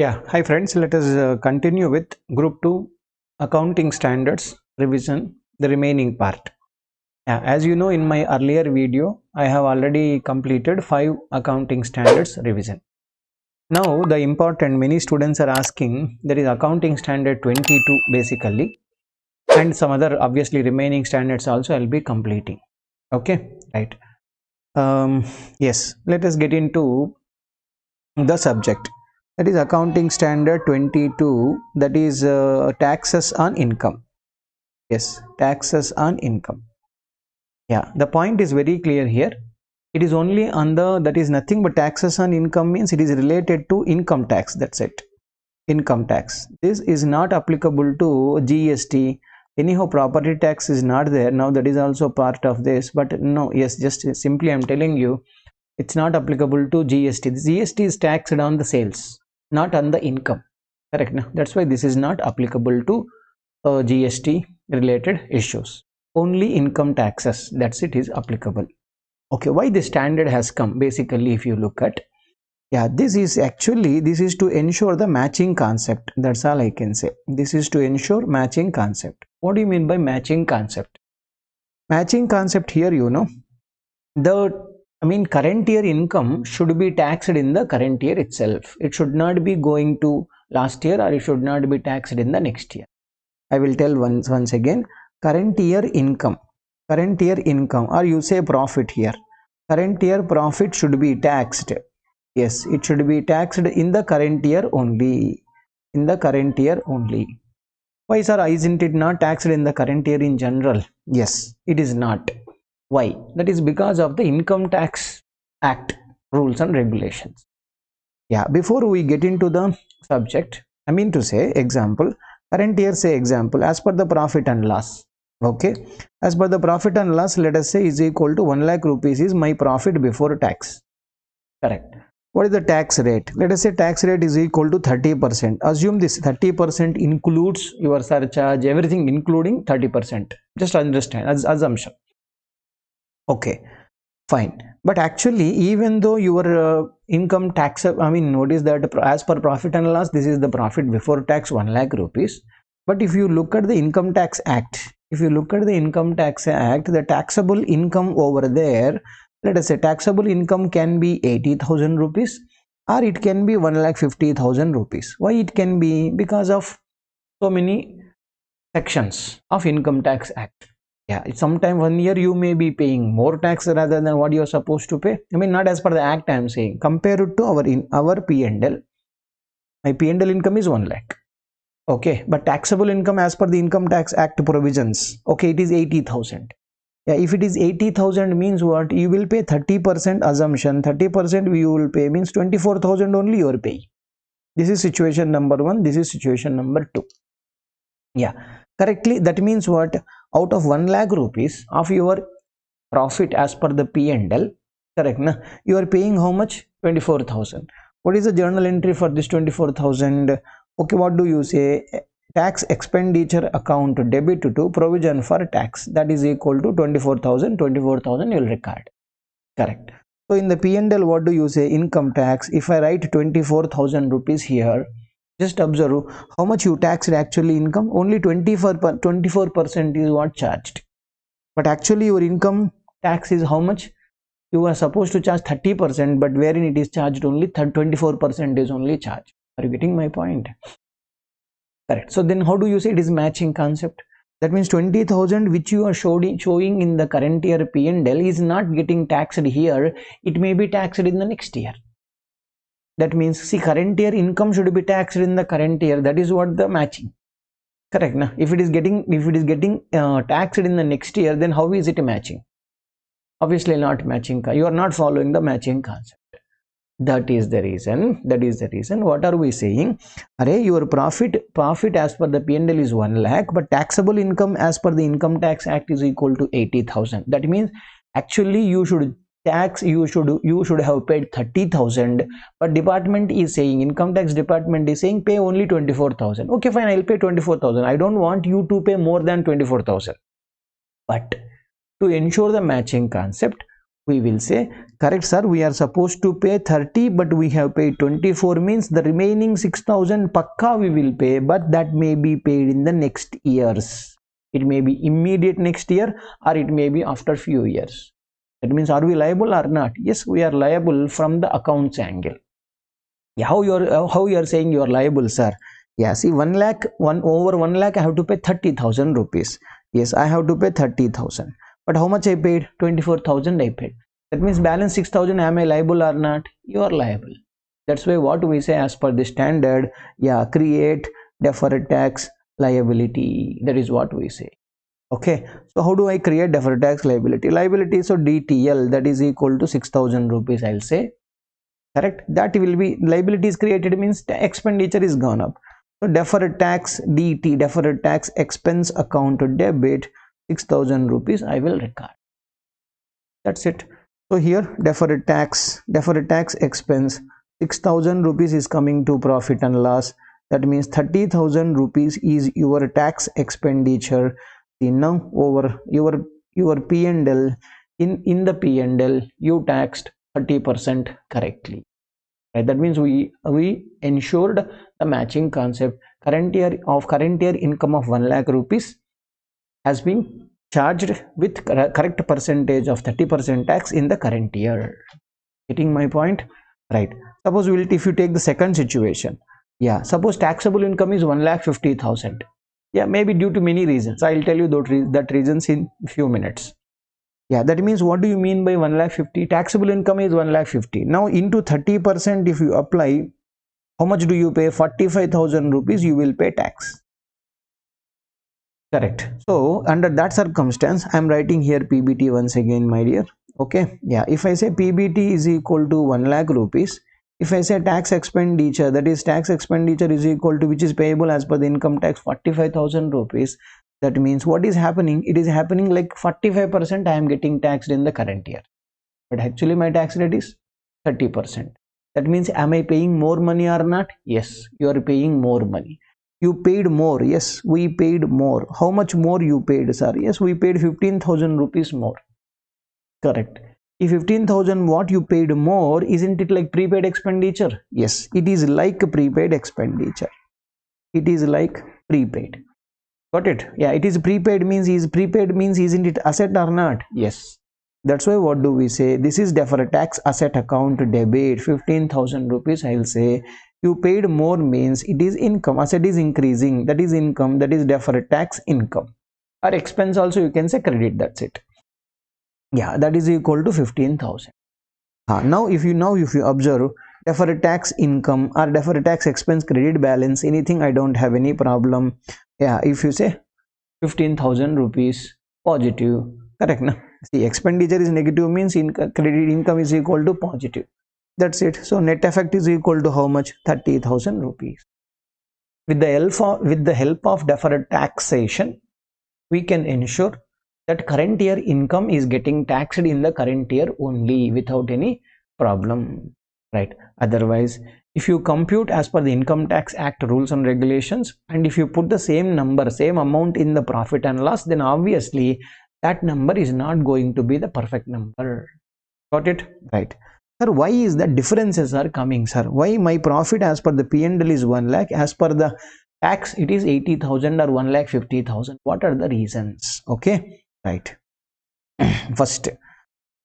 Yeah, hi friends. Let us continue with Group 2 Accounting Standards revision, the remaining part. Yeah, as you know, in my earlier video, I have already completed 5 accounting standards revision. Now, the important many students are asking, there is accounting standard 22 basically, and some other obviously remaining standards also I'll be completing. Okay, right. Um, yes, let us get into the subject, that is accounting standard 22, that is taxes on income. Yes, taxes on income. Yeah, the point is very clear here. It is only on the, that is nothing but taxes on income means it is related to income tax, that's it. Income tax, this is not applicable to GST. Anyhow, property tax is not there now, that is also part of this, but no, yes, just simply I'm telling you, it's not applicable to GST. The GST is taxed on the sales, not on the income. Correct. Now, that's why this is not applicable to GST related issues. Only income taxes, that's it, is applicable. Okay, why the standard has come? Basically, if you look at, yeah, this is actually, this is to ensure the matching concept. That's all I can say. This is to ensure matching concept. What do you mean by matching concept? Matching concept here, you know, current year income should be taxed in the current year itself. It should not be going to last year, or it should not be taxed in the next year. I will tell once again, current year income, or you say profit here. Current year profit should be taxed. Yes, it should be taxed in the current year only. In the current year only. Why, sir, isn't it not taxed in the current year in general? Yes, it is not. Why? That is because of the Income Tax Act rules and regulations. Yeah, before we get into the subject, I mean to say, example, current year, say example, as per the profit and loss. Okay, as per the profit and loss, let us say is equal to 1 lakh rupees is my profit before tax. Correct. What is the tax rate? Let us say tax rate is equal to 30%. Assume this 30% includes your surcharge, everything including 30%. Just understand as assumption. Okay, fine. But actually, even though your income tax, notice that as per profit and loss, this is the profit before tax 1 lakh rupees. But if you look at the Income Tax Act, the taxable income over there, let us say taxable income can be 80,000 rupees, or it can be 1,50,000 rupees. Why it can be? Because of so many sections of Income Tax Act. Yeah, sometime 1 year you may be paying more tax rather than what you are supposed to pay. Not as per the act I am saying. Compare it to our P&L. My P&L income is 1 lakh. Okay, but taxable income as per the Income Tax Act provisions, okay, it is 80,000. Yeah, if it is 80,000 means what? You will pay 30% assumption. 30% you will pay means 24,000 only you are paying. This is situation number 1. This is situation number 2. Yeah, correctly. That means what? Out of 1 lakh rupees of your profit as per the P&L, correct na? You are paying how much? 24,000. What is the journal entry for this 24,000? Okay, what do you say? Tax expenditure account debit to provision for tax, that is equal to 24,000. 24,000 you will record. Correct. So in the P&L, what do you say? Income tax. If I write 24,000 rupees here, just observe how much you taxed actually income. Only 24% is what charged. But actually your income tax is how much? You are supposed to charge 30%, but wherein it is charged only 24% is only charged. Are you getting my point? Correct. So then how do you say it is matching concept? That means 20,000 which you are showing in the current year P&L is not getting taxed here. It may be taxed in the next year. That means, see, current year income should be taxed in the current year. That is what the matching. Correct. Now, if it is getting taxed in the next year, then how is it matching? Obviously not matching. You are not following the matching concept. That is the reason. What are we saying? Array, your profit as per the P&L is 1 lakh, but taxable income as per the Income Tax Act is equal to 80,000. That means actually you should have paid 30,000, but department is saying, Income Tax Department is saying, pay only 24,000. Okay, fine, I'll pay 24,000. I don't want you to pay more than 24,000. But to ensure the matching concept, We will say, correct sir, we are supposed to pay 30 but we have paid 24, means the remaining 6,000 pakka we will pay, but that may be paid in the next years. It may be immediate next year or it may be after few years. That means, are we liable or not? Yes, we are liable from the accounts angle. Yeah, how you are saying you are liable, sir? Yeah, see, 1 lakh, over 1 lakh I have to pay 30,000 rupees. Yes, I have to pay 30,000. But how much I paid? 24,000 I paid. That means balance 6,000. Am I liable or not? You are liable. That's why what we say as per the standard, yeah, create deferred tax liability. That is what we say. Okay, so how do I create deferred tax liability? So DTL, that is equal to 6,000 rupees, I'll say. Correct, that will be liability is created, means expenditure is gone up. So deferred tax DT, deferred tax expense account to debit 6,000 rupees I will record. That's it. So here deferred tax expense 6,000 rupees is coming to profit and loss. That means 30,000 rupees is your tax expenditure. See, now over your P&L, in the P&L you taxed 30% correctly. Right? That means we ensured the matching concept. Current year income of 1 lakh rupees has been charged with correct percentage of 30% tax in the current year. Getting my point? Right. Suppose if you take the second situation, yeah, suppose taxable income is 1,50,000. Yeah, maybe due to many reasons. I'll tell you that reasons in few minutes. Yeah, that means, what do you mean by 1,50,000? Taxable income is 1,50,000. Now into 30% if you apply, how much do you pay? 45,000 rupees you will pay tax. Correct. So under that circumstance, I am writing here PBT once again, my dear. Okay. Yeah. If I say PBT is equal to 1 lakh rupees, if I say tax expenditure, that is tax expenditure is equal to, which is payable as per the income tax, 45,000 rupees. That means what is happening? It is happening like 45% I am getting taxed in the current year. But actually my tax rate is 30%. That means, am I paying more money or not? Yes, you are paying more money. You paid more. Yes, we paid more. How much more you paid, sir? Yes, we paid 15,000 rupees more. Correct. If 15,000 what you paid more, isn't it like prepaid expenditure? Yes, it is like prepaid expenditure. It is like prepaid. Got it? Yeah, it is prepaid, means isn't it asset or not? Yes. That's why what do we say? This is deferred tax asset account debit 15,000 rupees. I'll say you paid more, means it is income. Asset is increasing, that is income, that is deferred tax income. Or expense also you can say credit. That's it. Yeah, that is equal to 15,000. Now if you observe deferred tax income or deferred tax expense credit balance, anything, I don't have any problem. Yeah, if you say 15,000 rupees positive, correct na? See, expenditure is negative, means credit income is equal to positive. That's it. So net effect is equal to how much? 30,000 rupees. With the help of deferred taxation, we can ensure that current year income is getting taxed in the current year only without any problem, right? Otherwise, if you compute as per the Income Tax Act rules and regulations, and if you put the same amount in the profit and loss, then obviously that number is not going to be the perfect number. Got it? Right. Sir, why is that differences are coming, sir? Why my profit as per the P&L is 1 lakh, as per the tax it is 80,000 or 1,50,000? What are the reasons? Okay, right. First,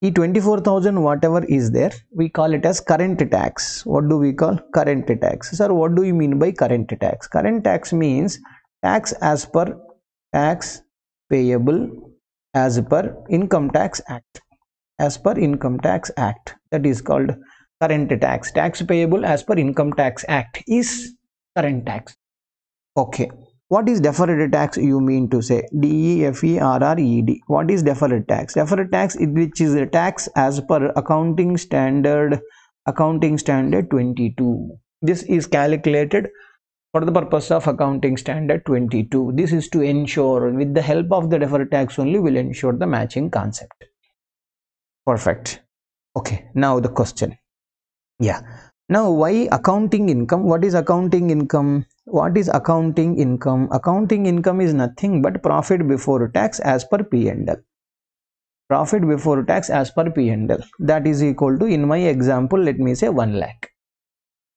24,000 whatever is there, we call it as current tax. What do we call? Current tax. Sir, what do you mean by current tax? Current tax means tax as per tax payable as per Income Tax Act. As per Income Tax Act, that is called current tax. Tax payable as per Income Tax Act is current tax. Okay. What is deferred tax, you mean to say? DEFERRED. What is deferred tax? Deferred tax, which is a tax as per Accounting Standard 22. This is calculated for the purpose of Accounting Standard 22. This is to ensure, with the help of the deferred tax only, will ensure the matching concept. Perfect. Okay, now the question. Yeah. Now, why accounting income? What is accounting income? What is accounting income? Accounting income is nothing but profit before tax as per P&L. profit before tax as per P&L. That is equal to, in my example, let me say 1 lakh.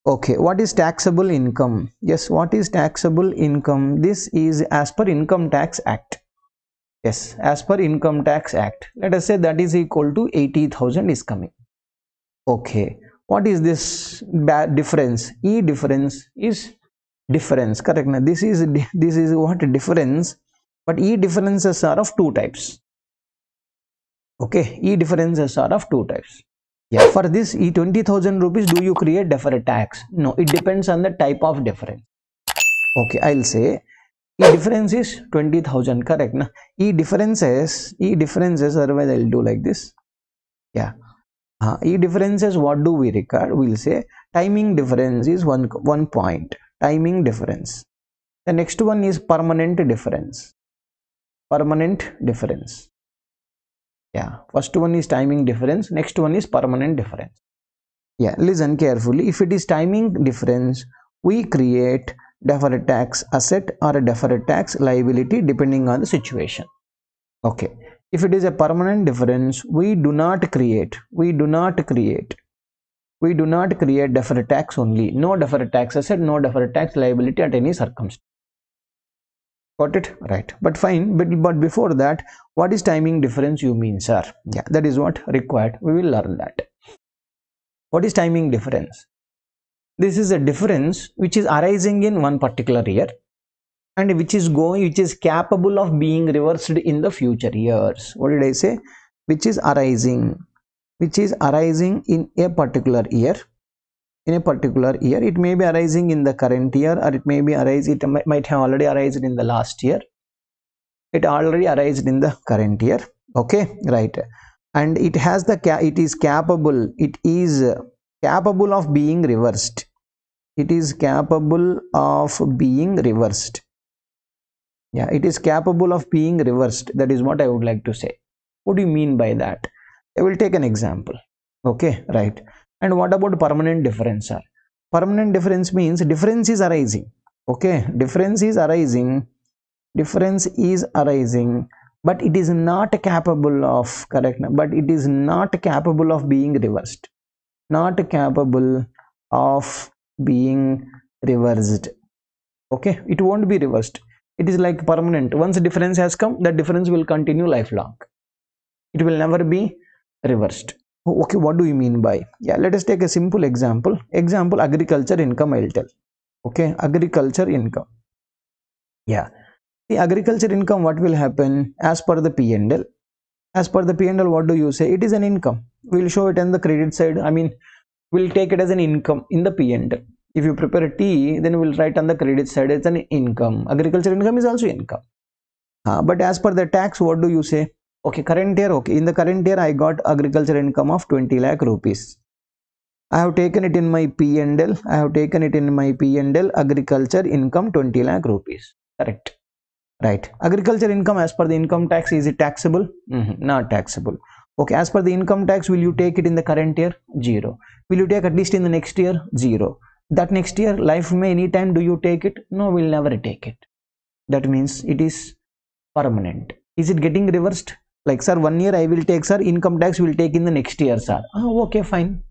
Okay, what is taxable income? Yes, what is taxable income? This is as per Income Tax Act. Yes, as per Income Tax Act. Let us say that is equal to 80,000 is coming. Okay, what is this difference? E difference is difference, correct? Now this is what difference, but E differences are of two types. Okay, E differences are of two types. Yeah, for this E 20,000 rupees, do you create deferred tax? No, it depends on the type of difference. Okay, I'll say E difference is 20,000, correct? Now E differences, otherwise I'll do like this. Yeah. E differences, what do we record? We'll say timing difference is one point. Timing difference. The next one is permanent difference. Permanent difference. Yeah, first one is timing difference. Next one is permanent difference. Yeah, listen carefully. If it is timing difference, we create deferred tax asset or a deferred tax liability depending on the situation. Okay. If it is a permanent difference, we do not create deferred tax only. No deferred tax asset, no deferred tax liability at any circumstance. Got it? Right. But fine. But before that, what is timing difference you mean, sir? Yeah, that is what required. We will learn that. What is timing difference? This is a difference which is arising in one particular year and which is capable of being reversed in the future years. What did I say? Which is arising in a particular year. In a particular year, it may be arising in the current year, or it may be it might have already arisen in the last year. It already arisen in the current year. Okay, right. And it has it is capable of being reversed. It is capable of being reversed. Yeah, it is capable of being reversed. That is what I would like to say. What do you mean by that? I will take an example. Okay, right. And what about permanent difference, sir? Permanent difference means difference is arising. Okay, difference is arising, but it is not capable of, correct? But it is not capable of being reversed. Not capable of being reversed. Okay, it won't be reversed. It is like permanent. Once difference has come, that difference will continue lifelong. It will never be reversed. Okay, what do you mean by? Yeah, let us take a simple example. Agriculture income, I'll tell. Okay, agriculture income. Yeah, the agriculture income, what will happen as per the P&L? As per the P&L, what do you say? It is an income. We'll show it on the credit side. I mean, we'll take it as an income in the P&L. If you prepare a T, then we'll write on the credit side it's an income. Agriculture income is also income. But as per the tax, what do you say? Okay, current year. Okay, in the current year, I got agriculture income of 20 lakh rupees. I have taken it in my P&L. Agriculture income 20 lakh rupees. Correct. Right. Agriculture income as per the income tax, is it taxable? Not taxable. Okay, as per the income tax, will you take it in the current year? 0. Will you take at least in the next year? 0. That next year, life may anytime do you take it? No, we'll never take it. That means it is permanent. Is it getting reversed? Like, sir, 1 year I will take, sir, income tax will take in the next year, sir. Okay, fine.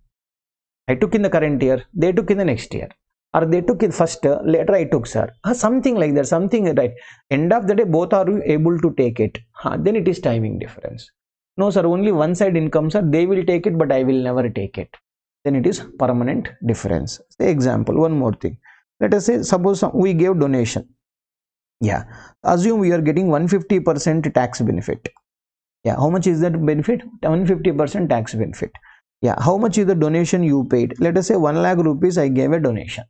I took in the current year, they took in the next year. Or they took it first, later I took, sir. Something like that, something, right? End of the day, both are able to take it. Then it is timing difference. No, sir, only one side income, sir. They will take it, but I will never take it. Then it is permanent difference. Say example, one more thing. Let us say, suppose we gave donation. Yeah, assume we are getting 150% tax benefit. Yeah, how much is that benefit? 150% tax benefit. Yeah, how much is the donation you paid? Let us say 1 lakh rupees I gave a donation.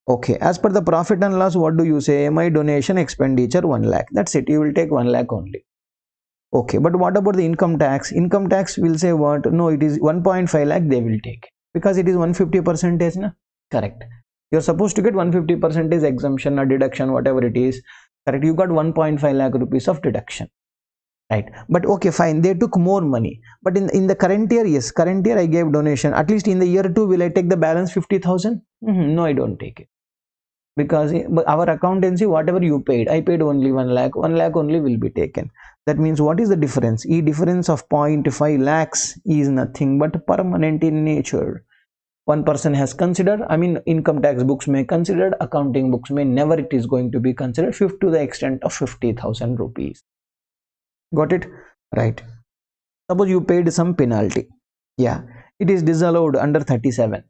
Okay, as per the profit and loss, what do you say? My donation expenditure 1 lakh. That's it. You will take 1 lakh only. Okay, but what about the income tax? Income tax will say what? No, it is 1.5 lakh they will take because it is 150%. Na? Correct. You're supposed to get 150% exemption or deduction, whatever it is. Correct. You got 1.5 lakh rupees of deduction. Right. But okay, fine. They took more money. But in the current year, yes, current year I gave donation. At least in the year 2, will I take the balance 50,000? No, I don't take it. Because our accountancy, whatever you paid, I paid only 1 lakh. 1 lakh only will be taken. That means what is the difference? E difference of 0.5 lakhs is nothing but permanent in nature. One person has considered, I mean income tax books may considered, accounting books may never, it is going to be considered to the extent of 50,000 rupees. Got it? Right. Suppose you paid some penalty. Yeah, it is disallowed under 37.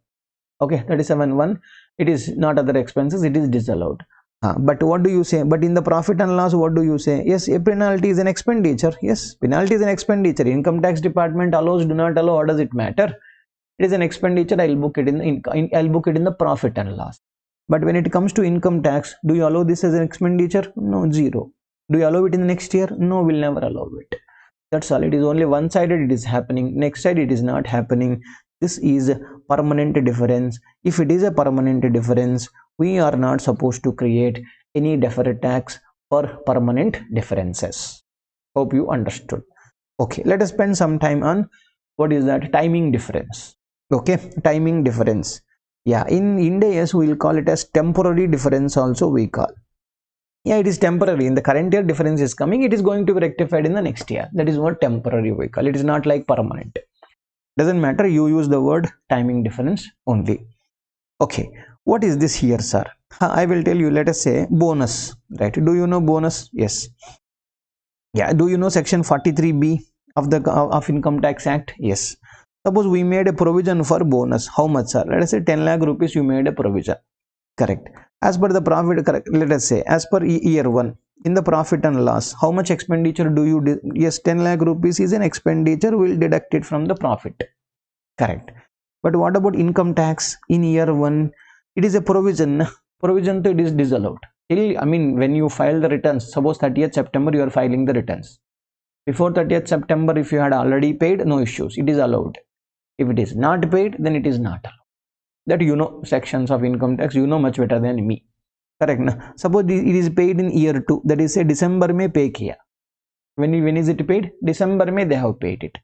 Okay, 37(1), it is not other expenses, it is disallowed. But what do you say? But in the profit and loss, what do you say? Yes, a penalty is an expenditure. Yes, penalty is an expenditure. Income tax department allows, do not allow, what does it matter? It is an expenditure. I'll book it in the I'll book it in the profit and loss. But when it comes to income tax, do you allow this as an expenditure? No, zero. Do you allow it in the next year? No, we'll never allow it. That's all. It is only one sided. It is happening. Next side it is not happening. This is a permanent difference. If it is a permanent difference, we are not supposed to create any deferred tax for permanent differences. Hope you understood. Okay, let us spend some time on what is that timing difference. Okay, timing difference. Yeah, in India, we will call it as temporary difference also we call. Yeah, it is temporary. In the current year difference is coming, it is going to be rectified in the next year. That is what temporary we call. It is not like permanent. Doesn't matter, you use the word timing difference only. Okay, what is this here, sir? I will tell you. Let us say bonus, right? Do you know bonus? Yes. Yeah, do you know section 43B of the Income Tax Act? Yes. Suppose we made a provision for bonus. How much, sir? Let us say 10 lakh rupees you made a provision. Correct. As per the profit, correct. Let us say as per year 1 in the profit and loss, how much expenditure do you yes, 10 lakh rupees is an expenditure, we'll deduct it from the profit. Correct. But what about income tax? In year 1, it is a provision. Provision to it is disallowed. I mean, when you file the returns, suppose 30th September you are filing the returns. Before 30th September, if you had already paid, no issues. It is allowed. If it is not paid, then it is not allowed. That you know sections of income tax, you know much better than me. Correct. Now, suppose it is paid in year 2, that is say December may pay kiya. When is it paid? December may they have paid it.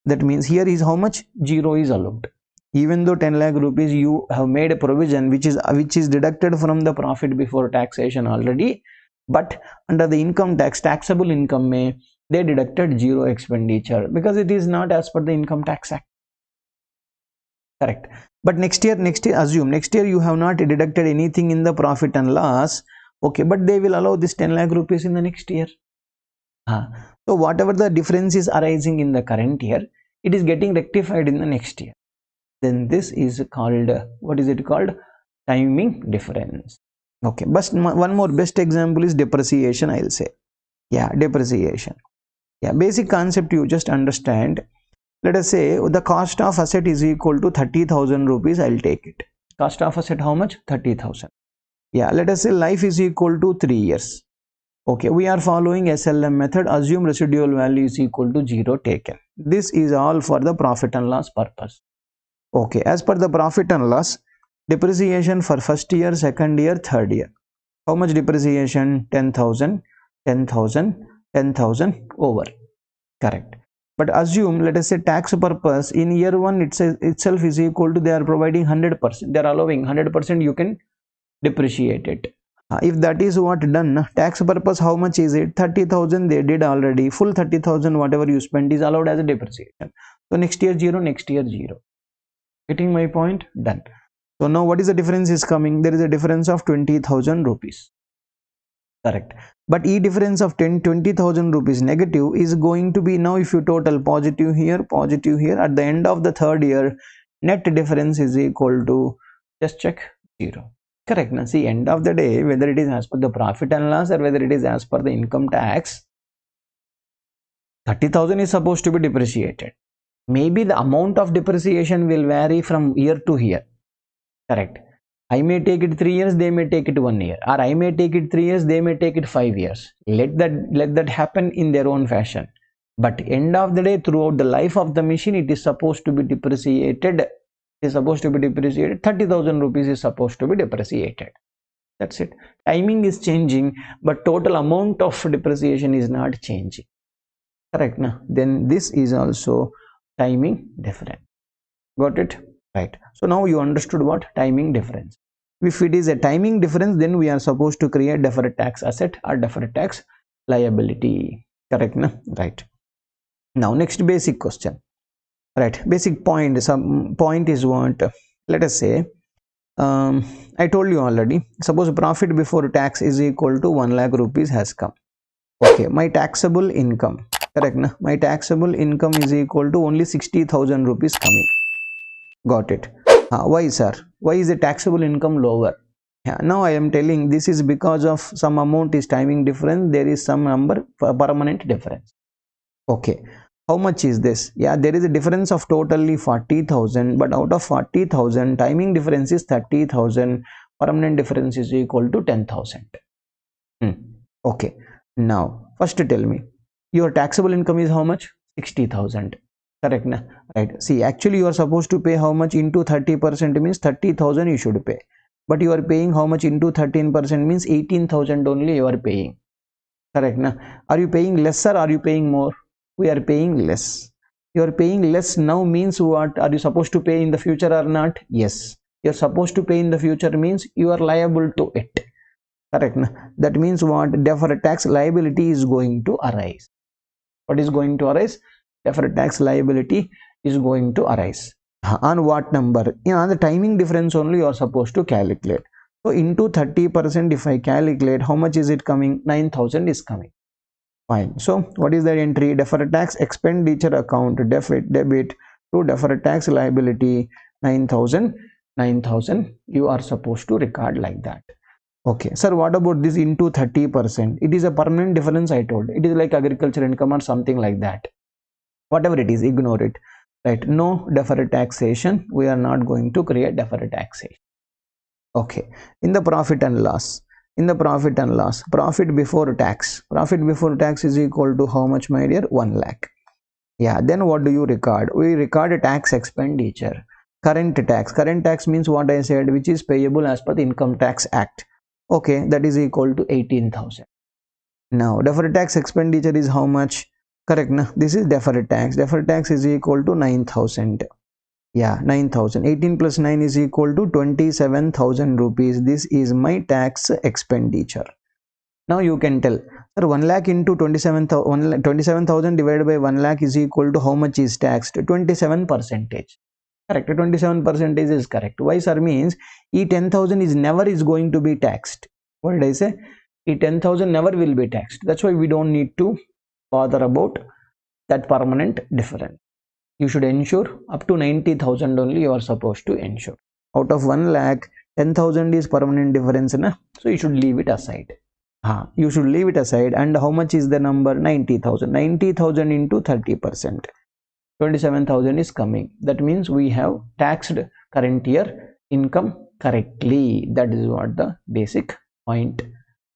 That means here is how much? 0 is allowed. Even though 10 lakh rupees you have made a provision which is deducted from the profit before taxation already, but under the income tax, taxable income may they deducted 0 expenditure because it is not as per the Income Tax Act. Correct. But next year, assume next year you have not deducted anything in the profit and loss. Okay, but they will allow this 10 lakh rupees in the next year. So whatever the difference is arising in the current year, it is getting rectified in the next year. Then this is called, what is it called? Timing difference. Okay, but one more best example is depreciation, I'll say. Yeah, depreciation. Yeah, basic concept you just understand. Let us say the cost of asset is equal to 30,000 rupees. I'll take it. Cost of asset how much? 30,000. Yeah, let us say life is equal to 3 years. Okay, we are following SLM method. Assume residual value is equal to 0 taken. This is all for the profit and loss purpose. Okay, as per the profit and loss, depreciation for first year, second year, third year. How much depreciation? 10,000, 10,000, 10,000 over. Correct. But assume, let us say tax purpose, in year 1 itself is equal to, they are providing 100%. They are allowing 100% you can depreciate it. If that is what done, tax purpose, how much is it? 30,000 they did already. Full 30,000 whatever you spend is allowed as a depreciation. So next year 0, next year 0. Getting my point? Done. So now what is the difference is coming? There is a difference of 20,000 rupees. Correct. But E difference of 20,000 rupees negative is going to be, now if you total positive here, at the end of the third year, net difference is equal to, just check, 0. Correct. Now see, end of the day, whether it is as per the profit and loss or whether it is as per the income tax, 30,000 is supposed to be depreciated. Maybe the amount of depreciation will vary from year to year. Correct. I may take it 3 years, they may take it 1 year, or I may take it 3 years, they may take it 5 years. Let that happen in their own fashion. But end of the day, throughout the life of the machine, it is supposed to be depreciated. It is supposed to be depreciated. 30,000 rupees is supposed to be depreciated. That's it. Timing is changing, but total amount of depreciation is not changing. Correct. Now, then this is also timing difference. Got it? Right. So now you understood what timing difference. If it is a timing difference, then we are supposed to create deferred tax asset or deferred tax liability. correct na? Right. Now next basic question, right? Basic point, some point is what, let us say, I told you already, suppose profit before tax is equal to 1 lakh rupees has come. Okay, my taxable income, correct na? My taxable income is equal to only 60,000 rupees coming. Got it. Why sir? Why is the taxable income lower? Yeah, now I am telling this is because of some amount is timing difference, there is some number permanent difference. Okay, how much is this? Yeah, there is a difference of totally 40,000, but out of 40,000, timing difference is 30,000, permanent difference is equal to 10,000. Okay, now first tell me, your taxable income is how much? 60,000. Correct na? Right. See, actually you are supposed to pay how much into 30% means 30,000 you should pay. But you are paying how much into 13% means 18,000 only you are paying. Correct na? Are you paying less or are you paying more? We are paying less. You are paying less now means what? Are you supposed to pay in the future or not? Yes. You are supposed to pay in the future means you are liable to it. Correct na? That means what? Deferred tax liability is going to arise. What is going to arise? Deferred tax liability is going to arise. On what number? On the timing difference only you are supposed to calculate. So into 30%, if I calculate, how much is it coming? 9,000 is coming. Fine. So what is that entry? Deferred tax expenditure account, debit to deferred tax liability, 9,000. 9,000 you are supposed to record like that. Okay, sir, what about this into 30%? It is a permanent difference, I told. It is like agriculture income or something like that. Whatever it is, ignore it. Right? No deferred taxation. We are not going to create deferred taxation. Okay. In the profit and loss. In the profit and loss, profit before tax. Profit before tax is equal to how much, my dear? 1 lakh. Yeah. Then what do you record? We record a tax expenditure. Current tax. Current tax means what I said, which is payable as per the Income Tax Act. Okay, that is equal to 18,000. Now deferred tax expenditure is how much? Correct na? This is deferred tax. Deferred tax is equal to 9,000. Yeah, 9,000. 18 plus 9 is equal to 27,000 rupees. This is my tax expenditure. Now you can tell, sir, 1 lakh into 27,000 divided by 1 lakh is equal to how much is taxed? 27%. Correct. 27% is correct. Why, sir? Means E 10,000 is never is going to be taxed. What did I say? E 10,000 never will be taxed. That's why we don't need to bother about that permanent difference. You should ensure up to 90,000 only you are supposed to ensure. Out of 1 lakh, 10,000 is permanent difference, na? So you should leave it aside. You should leave it aside. And how much is the number? 90,000. 90,000 into 30%. 27,000 is coming. That means we have taxed current year income correctly. That is what the basic point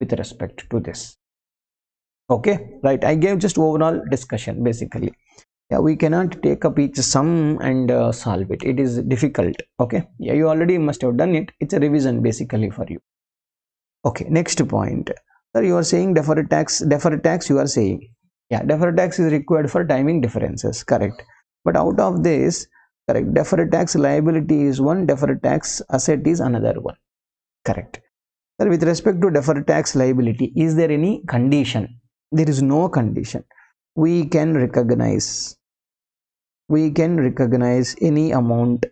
with respect to this. Okay, right? I gave just overall discussion basically. Yeah, we cannot take up each sum and solve it. It is difficult. Okay, yeah, you already must have done it. It's a revision basically for you. Okay, next point. Sir, you are saying deferred tax. Deferred tax you are saying. Yeah, deferred tax is required for timing differences. Correct. But out of this, correct, deferred tax liability is one, deferred tax asset is another one. Correct. Sir, with respect to deferred tax liability, is there any condition? There is no condition. We can recognize any amount,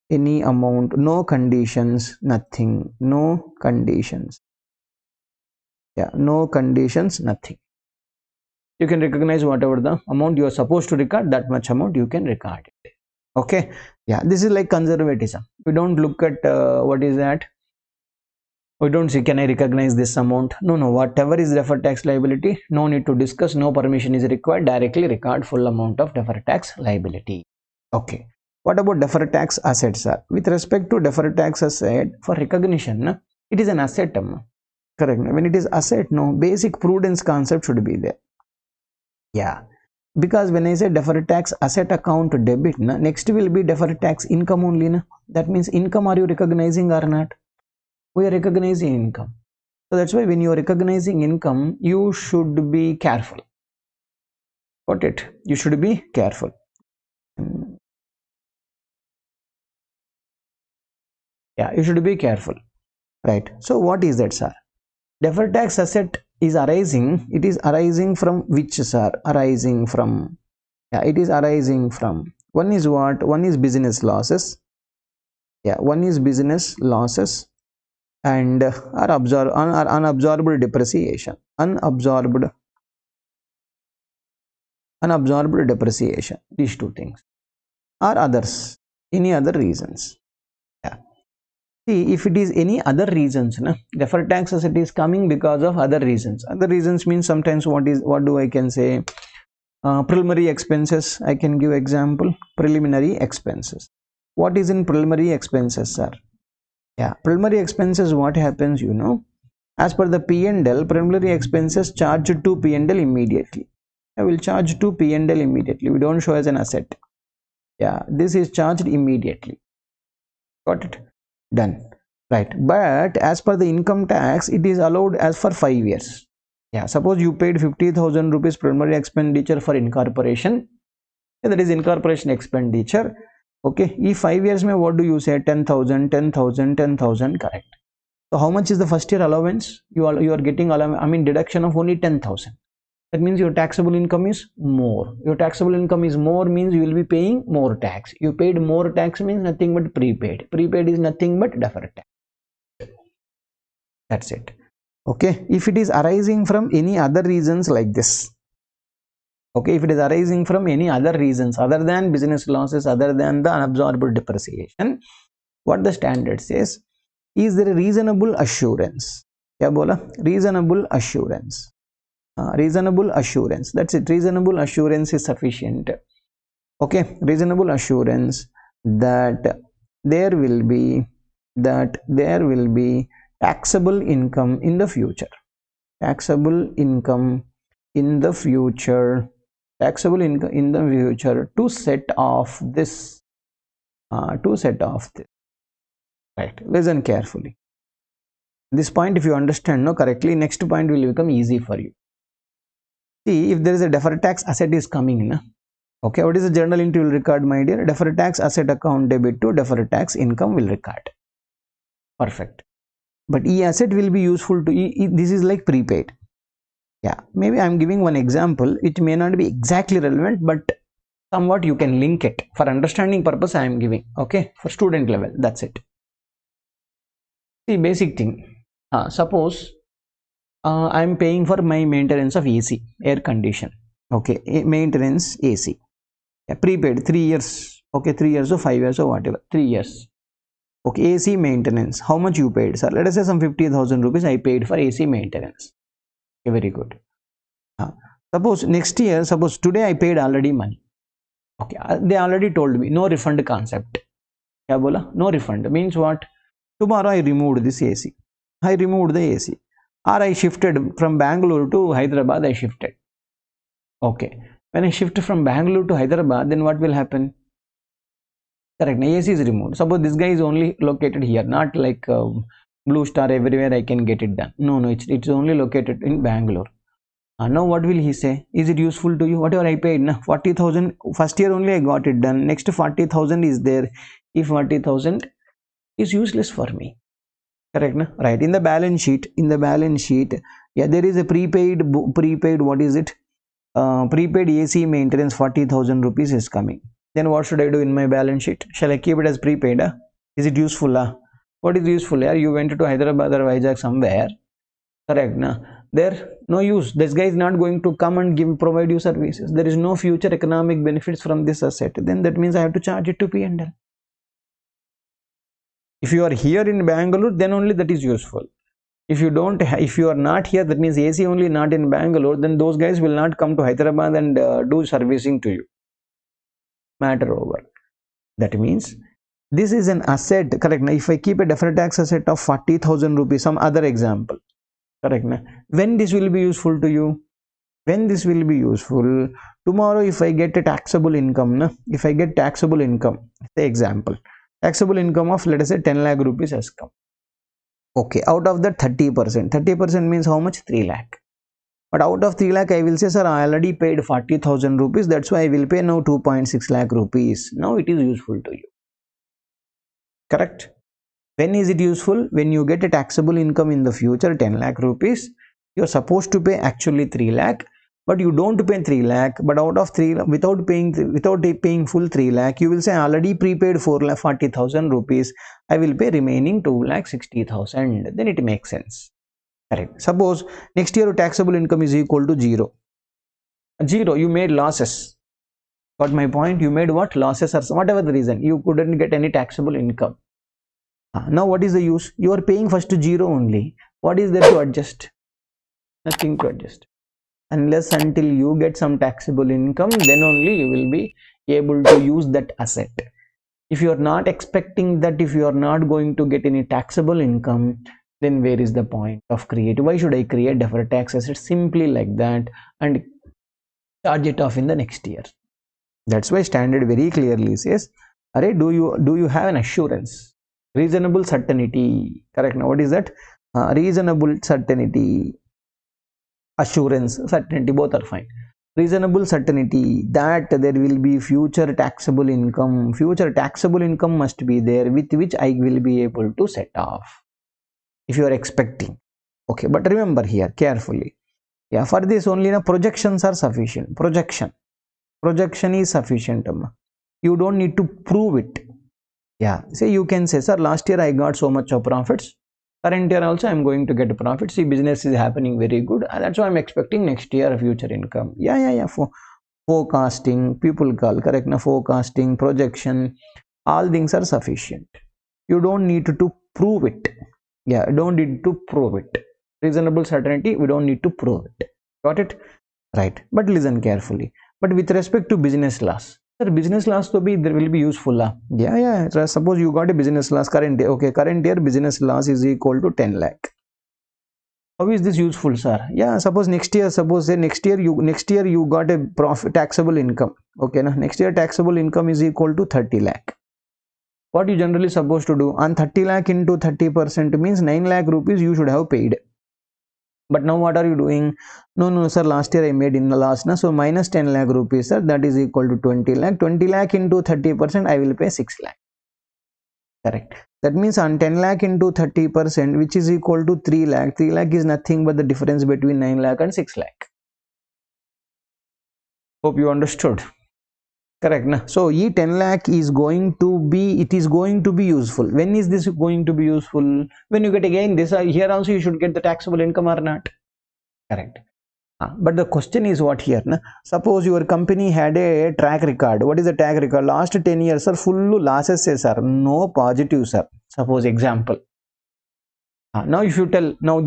no conditions, nothing, no conditions. Yeah, no conditions, nothing. You can recognize whatever the amount you are supposed to record, that much amount you can record it. Okay, yeah, this is like conservatism. We don't look at what is that. We don't see, can I recognize this amount? No, whatever is deferred tax liability, no need to discuss, no permission is required, directly record full amount of deferred tax liability. Okay, what about deferred tax assets, sir? With respect to deferred tax asset, for recognition, it is an asset. Correct. When it is asset, no, basic prudence concept should be there. Yeah, because when I say deferred tax asset account debit, next will be deferred tax income only. That means income, are you recognizing or not? We are recognizing income. So that's why when you are recognizing income, you should be careful. Got it? You should be careful. Yeah, you should be careful. Right. So what is that, sir? Deferred tax asset is arising, it is arising from which, sir? Arising from, yeah, it is arising from, one is what? One is business losses, yeah, one is business losses, and are unabsorbed depreciation, unabsorbed depreciation, these two things, or others, any other reasons. Yeah, see, if it is any other reasons, na, deferred tax asset is coming because of other reasons. Other reasons means sometimes what do I can say? Preliminary expenses. I can give example. Preliminary expenses. What is in preliminary expenses, sir? Yeah, preliminary expenses. What happens? You know, as per the P&L, preliminary expenses charged to P&L immediately. I will charge to P&L immediately. We don't show as an asset. Yeah, this is charged immediately. Got it? Done. Right. But as per the income tax, it is allowed as for 5 years. Yeah, suppose you paid 50,000 rupees preliminary expenditure for incorporation. Yeah, that is incorporation expenditure. Okay, if 5 years may, what do you say? 10,000, 10,000, 10,000, correct. So how much is the first year allowance? You are getting deduction of only 10,000. That means your taxable income is more. Your taxable income is more means you will be paying more tax. You paid more tax means nothing but prepaid. Prepaid is nothing but deferred tax. That's it. Okay, if it is arising from any other reasons like this, okay, if it is arising from any other reasons other than business losses, other than the unabsorbed depreciation, what the standard says, is there a reasonable assurance? Kya bola? Reasonable assurance. Reasonable assurance, that's it. Reasonable assurance is sufficient. Okay, reasonable assurance that there will be taxable income in the future. Taxable income in the future. Taxable income in the future to set off this. Right. Listen carefully. This point, if you understand correctly, next point will become easy for you. See, if there is a deferred tax asset is coming, okay, what is the journal entry will record, my dear? Deferred tax asset account debit to deferred tax income will record. Perfect. But e-asset will be useful to this is like prepaid. Yeah, maybe I am giving one example. It may not be exactly relevant, but somewhat you can link it. For understanding purpose, I am giving. Okay, for student level, that's it. See, basic thing. Suppose I am paying for my maintenance of AC, air condition. Okay, maintenance AC. Yeah, prepaid 3 years. Okay, 3 years or 5 years or whatever. 3 years. Okay, AC maintenance. How much you paid, sir? Let us say some 50,000 rupees I paid for AC maintenance. Okay, very good. Suppose next year, suppose today I paid already money. Okay, they already told me no refund concept. Kya bola? No refund means what? Tomorrow I removed this AC. I removed the AC. Or I shifted from Bangalore to Hyderabad. I shifted. Okay. When I shift from Bangalore to Hyderabad, then what will happen? Correct. AC is removed. Suppose this guy is only located here, not like Blue Star everywhere I can get it done. No, it's only located in Bangalore. Now what will he say? Is it useful to you? Whatever I paid, 40,000 first year only I got it done. Next 40,000 is there. If 40,000 is useless for me. Correct, na? Right. In the balance sheet, yeah, there is a prepaid, what is it? Prepaid AC maintenance 40,000 rupees is coming. Then what should I do in my balance sheet? Shall I keep it as prepaid? Is it useful? What is useful? You went to Hyderabad or Vizag somewhere. Correct, na? There, no use. This guy is not going to come and provide you services. There is no future economic benefits from this asset. Then that means I have to charge it to P&L. If you are here in Bangalore, then only that is useful. If you are not here, that means AC only not in Bangalore, then those guys will not come to Hyderabad and do servicing to you. Matter over. That means this is an asset, correct? Now, if I keep a deferred tax asset of 40,000 rupees, some other example, correct? Now, when this will be useful to you? When this will be useful? Tomorrow, if I get a taxable income, say example, taxable income of, let us say, 10 lakh rupees has come. Okay, out of that 30% means how much? 3 lakh. But out of 3 lakh, I will say, sir, I already paid 40,000 rupees. That's why I will pay now 2.6 lakh rupees. Now it is useful to you. Correct? When is it useful? When you get a taxable income in the future, 10 lakh rupees. You're supposed to pay actually 3 lakh, but you don't pay 3 lakh, but out of 3 without paying full 3 lakh, you will say already prepaid 4,40,000 rupees, I will pay remaining 2,60,000. Then it makes sense. Correct. Suppose next year taxable income is equal to 0. You made losses. Got my point? You made what? Losses or whatever the reason. You couldn't get any taxable income. Now what is the use? You are paying first to 0 only. What is there to adjust? Nothing to adjust. Unless until you get some taxable income, then only you will be able to use that asset. If you are not expecting that, if you are not going to get any taxable income, then where is the point of creating? Why should I create deferred tax asset simply like that and charge it off in the next year? That's why standard very clearly says, "Arey, do you have an assurance, reasonable certainty?" Correct. Now what is that? Reasonable certainty, assurance, certainty, both are fine. Reasonable certainty that there will be future taxable income. Future taxable income must be there with which I will be able to set off. If you are expecting, okay, but remember here carefully, yeah, for this only projections are sufficient. Projection is sufficient. You don't need to prove it. Yeah, say you can say, sir, last year I got so much of profits, current year also I'm going to get a profit. See, business is happening very good, that's why I'm expecting next year a future income. Yeah. For forecasting, people call, correct? Now forecasting, projection, all things are sufficient. You don't need to prove it. Yeah, don't need to prove it. Reasonable certainty, we don't need to prove it. Got it? Right. But listen carefully. But with respect to business loss, sir, business loss to be, there will be useful. Yeah. Suppose you got a business loss current year. Okay, current year business loss is equal to 10 lakh. How is this useful, sir? Yeah, suppose next year, next year you got a profit, taxable income. Okay, now next year taxable income is equal to 30 lakh. What you generally supposed to do on 30 lakh into 30% means 9 lakh rupees you should have paid. But now what are you doing? No, sir, last year I made in the last, so minus 10 lakh rupees, sir, that is equal to 20 lakh. 20 lakh into 30%, I will pay 6 lakh. Correct. That means on 10 lakh into 30%, which is equal to 3 lakh. 3 lakh is nothing but the difference between 9 lakh and 6 lakh. Hope you understood. Correct. Na? So, E 10 lakh is going to be, useful. When is this going to be useful? When you get again this, here also you should get the taxable income or not. Correct. But the question is what here? Na? Suppose your company had a track record. What is the track record? Last 10 years, sir, full losses, sir. No positive, sir. Suppose example. Now if you tell, no,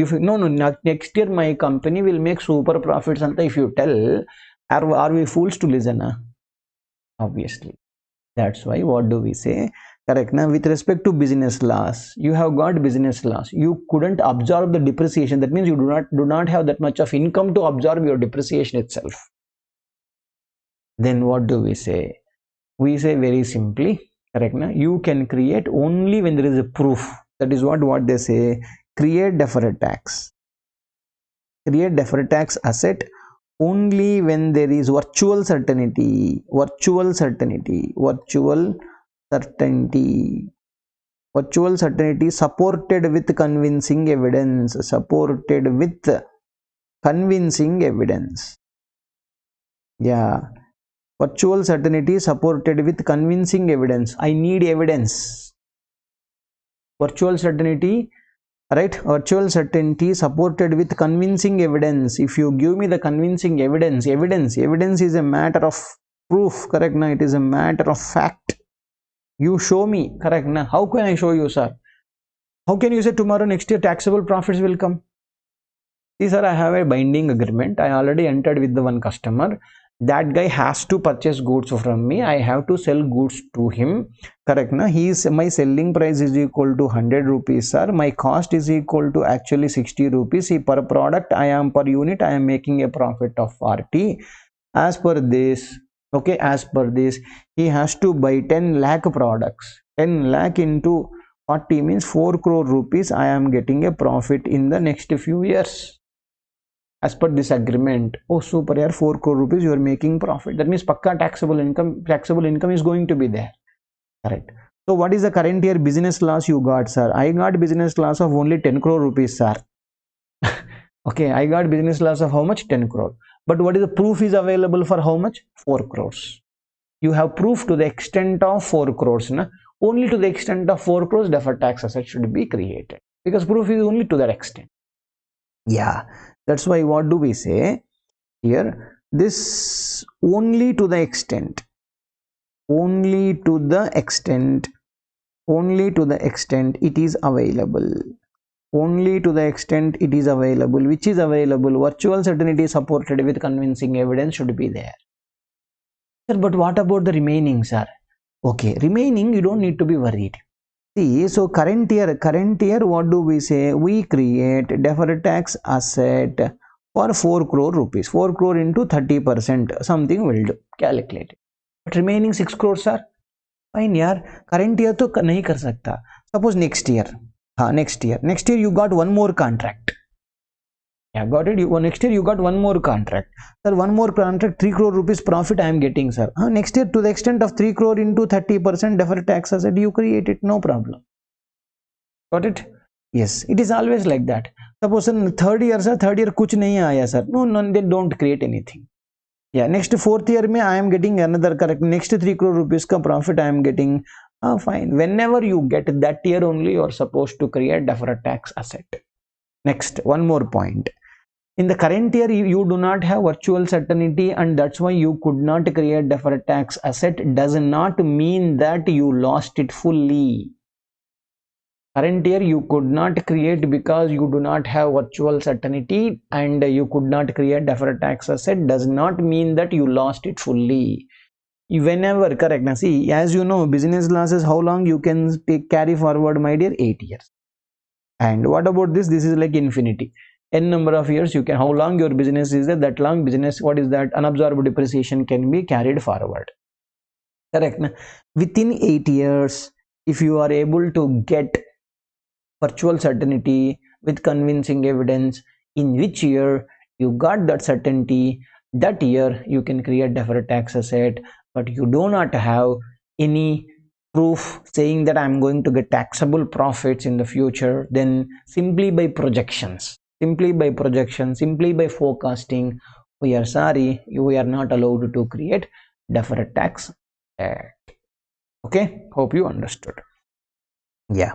next year my company will make super profits. And if you tell, are we fools to listen? Obviously. That's why what do we say? Correct. Now with respect to business loss, you have got business loss. You couldn't absorb the depreciation. That means you do not have that much of income to absorb your depreciation itself. Then what do we say? We say very simply, correct? Now you can create only when there is a proof. That is what they say. Create deferred tax. Create deferred tax asset only when there is virtual certainty supported with convincing evidence. Yeah, virtual certainty supported with convincing evidence. I need evidence. Virtual certainty, right? Virtual certainty supported with convincing evidence. If you give me the convincing evidence is a matter of proof, correct? Now it is a matter of fact. You show me, correct? Now how can I show you, sir? How can you say tomorrow, next year taxable profits will come? See, sir, I have a binding agreement. I already entered with the one customer. That guy has to purchase goods from me. I have to sell goods to him. Correct? Na? My selling price is equal to 100 rupees, sir. My cost is equal to actually 60 rupees. See, per product, per unit, I am making a profit of 40. As per this, okay, he has to buy 10 lakh products. 10 lakh into 40 means 4 crore rupees. I am getting a profit in the next few years. As per this agreement. Oh, super, yaar, 4 crore rupees you are making profit. That means pakka taxable income is going to be there. Correct. So what is the current year business loss you got, sir? I got business loss of only 10 crore rupees, sir. Okay, I got business loss of how much? 10 crore. But what is the proof is available for how much? 4 crores. You have proof to the extent of 4 crores. Na? Only to the extent of 4 crores deferred tax asset should be created, because proof is only to that extent. Yeah, that's why what do we say here? This only to the extent, only to the extent, only to the extent it is available, only to the extent it is available. Which is available? Virtual certainty supported with convincing evidence should be there. Sir, but what about the remaining, sir? Okay, remaining you don't need to be worried. See, so current year, what do we say? We create deferred tax asset for 4 crore rupees. 4 crore into 30%, something will do, calculate it. But remaining 6 crores, sir? Fine यार, current year तो नहीं कर सकता. Suppose next year, हाँ next year you got one more contract. Yeah, got it. Next year you got one more contract. Sir, one more contract, 3 crore rupees profit I am getting, sir. Next year to the extent of 3 crore into 30% deferred tax asset, you create it, no problem. Got it? Yes, it is always like that. Suppose in third year, sir, third year kuch nahi aaya, sir. No, they don't create anything. Yeah, next fourth year I am getting another correct. Next 3 crore rupees ka profit I am getting. Fine. Whenever you get that year only, you are supposed to create deferred tax asset. Next, one more point. In the current year, you do not have virtual certainty, and that's why you could not create deferred tax asset. Does not mean that you lost it fully. Current year you could not create because you do not have virtual certainty, and you could not create deferred tax asset does not mean that you lost it fully. Whenever, correct, now see, as you know, business losses, how long you can carry forward, my dear? 8 years. And what about this? This is like infinity. N number of years you can, how long your business is there, that long business, what is that? Unabsorbed depreciation can be carried forward. Correct. Within 8 years, if you are able to get virtual certainty with convincing evidence, in which year you got that certainty, that year you can create deferred tax asset. But you do not have any proof saying that I'm going to get taxable profits in the future, then simply by projections, simply by forecasting, we are sorry, we are not allowed to create deferred tax asset. Okay, hope you understood. Yeah.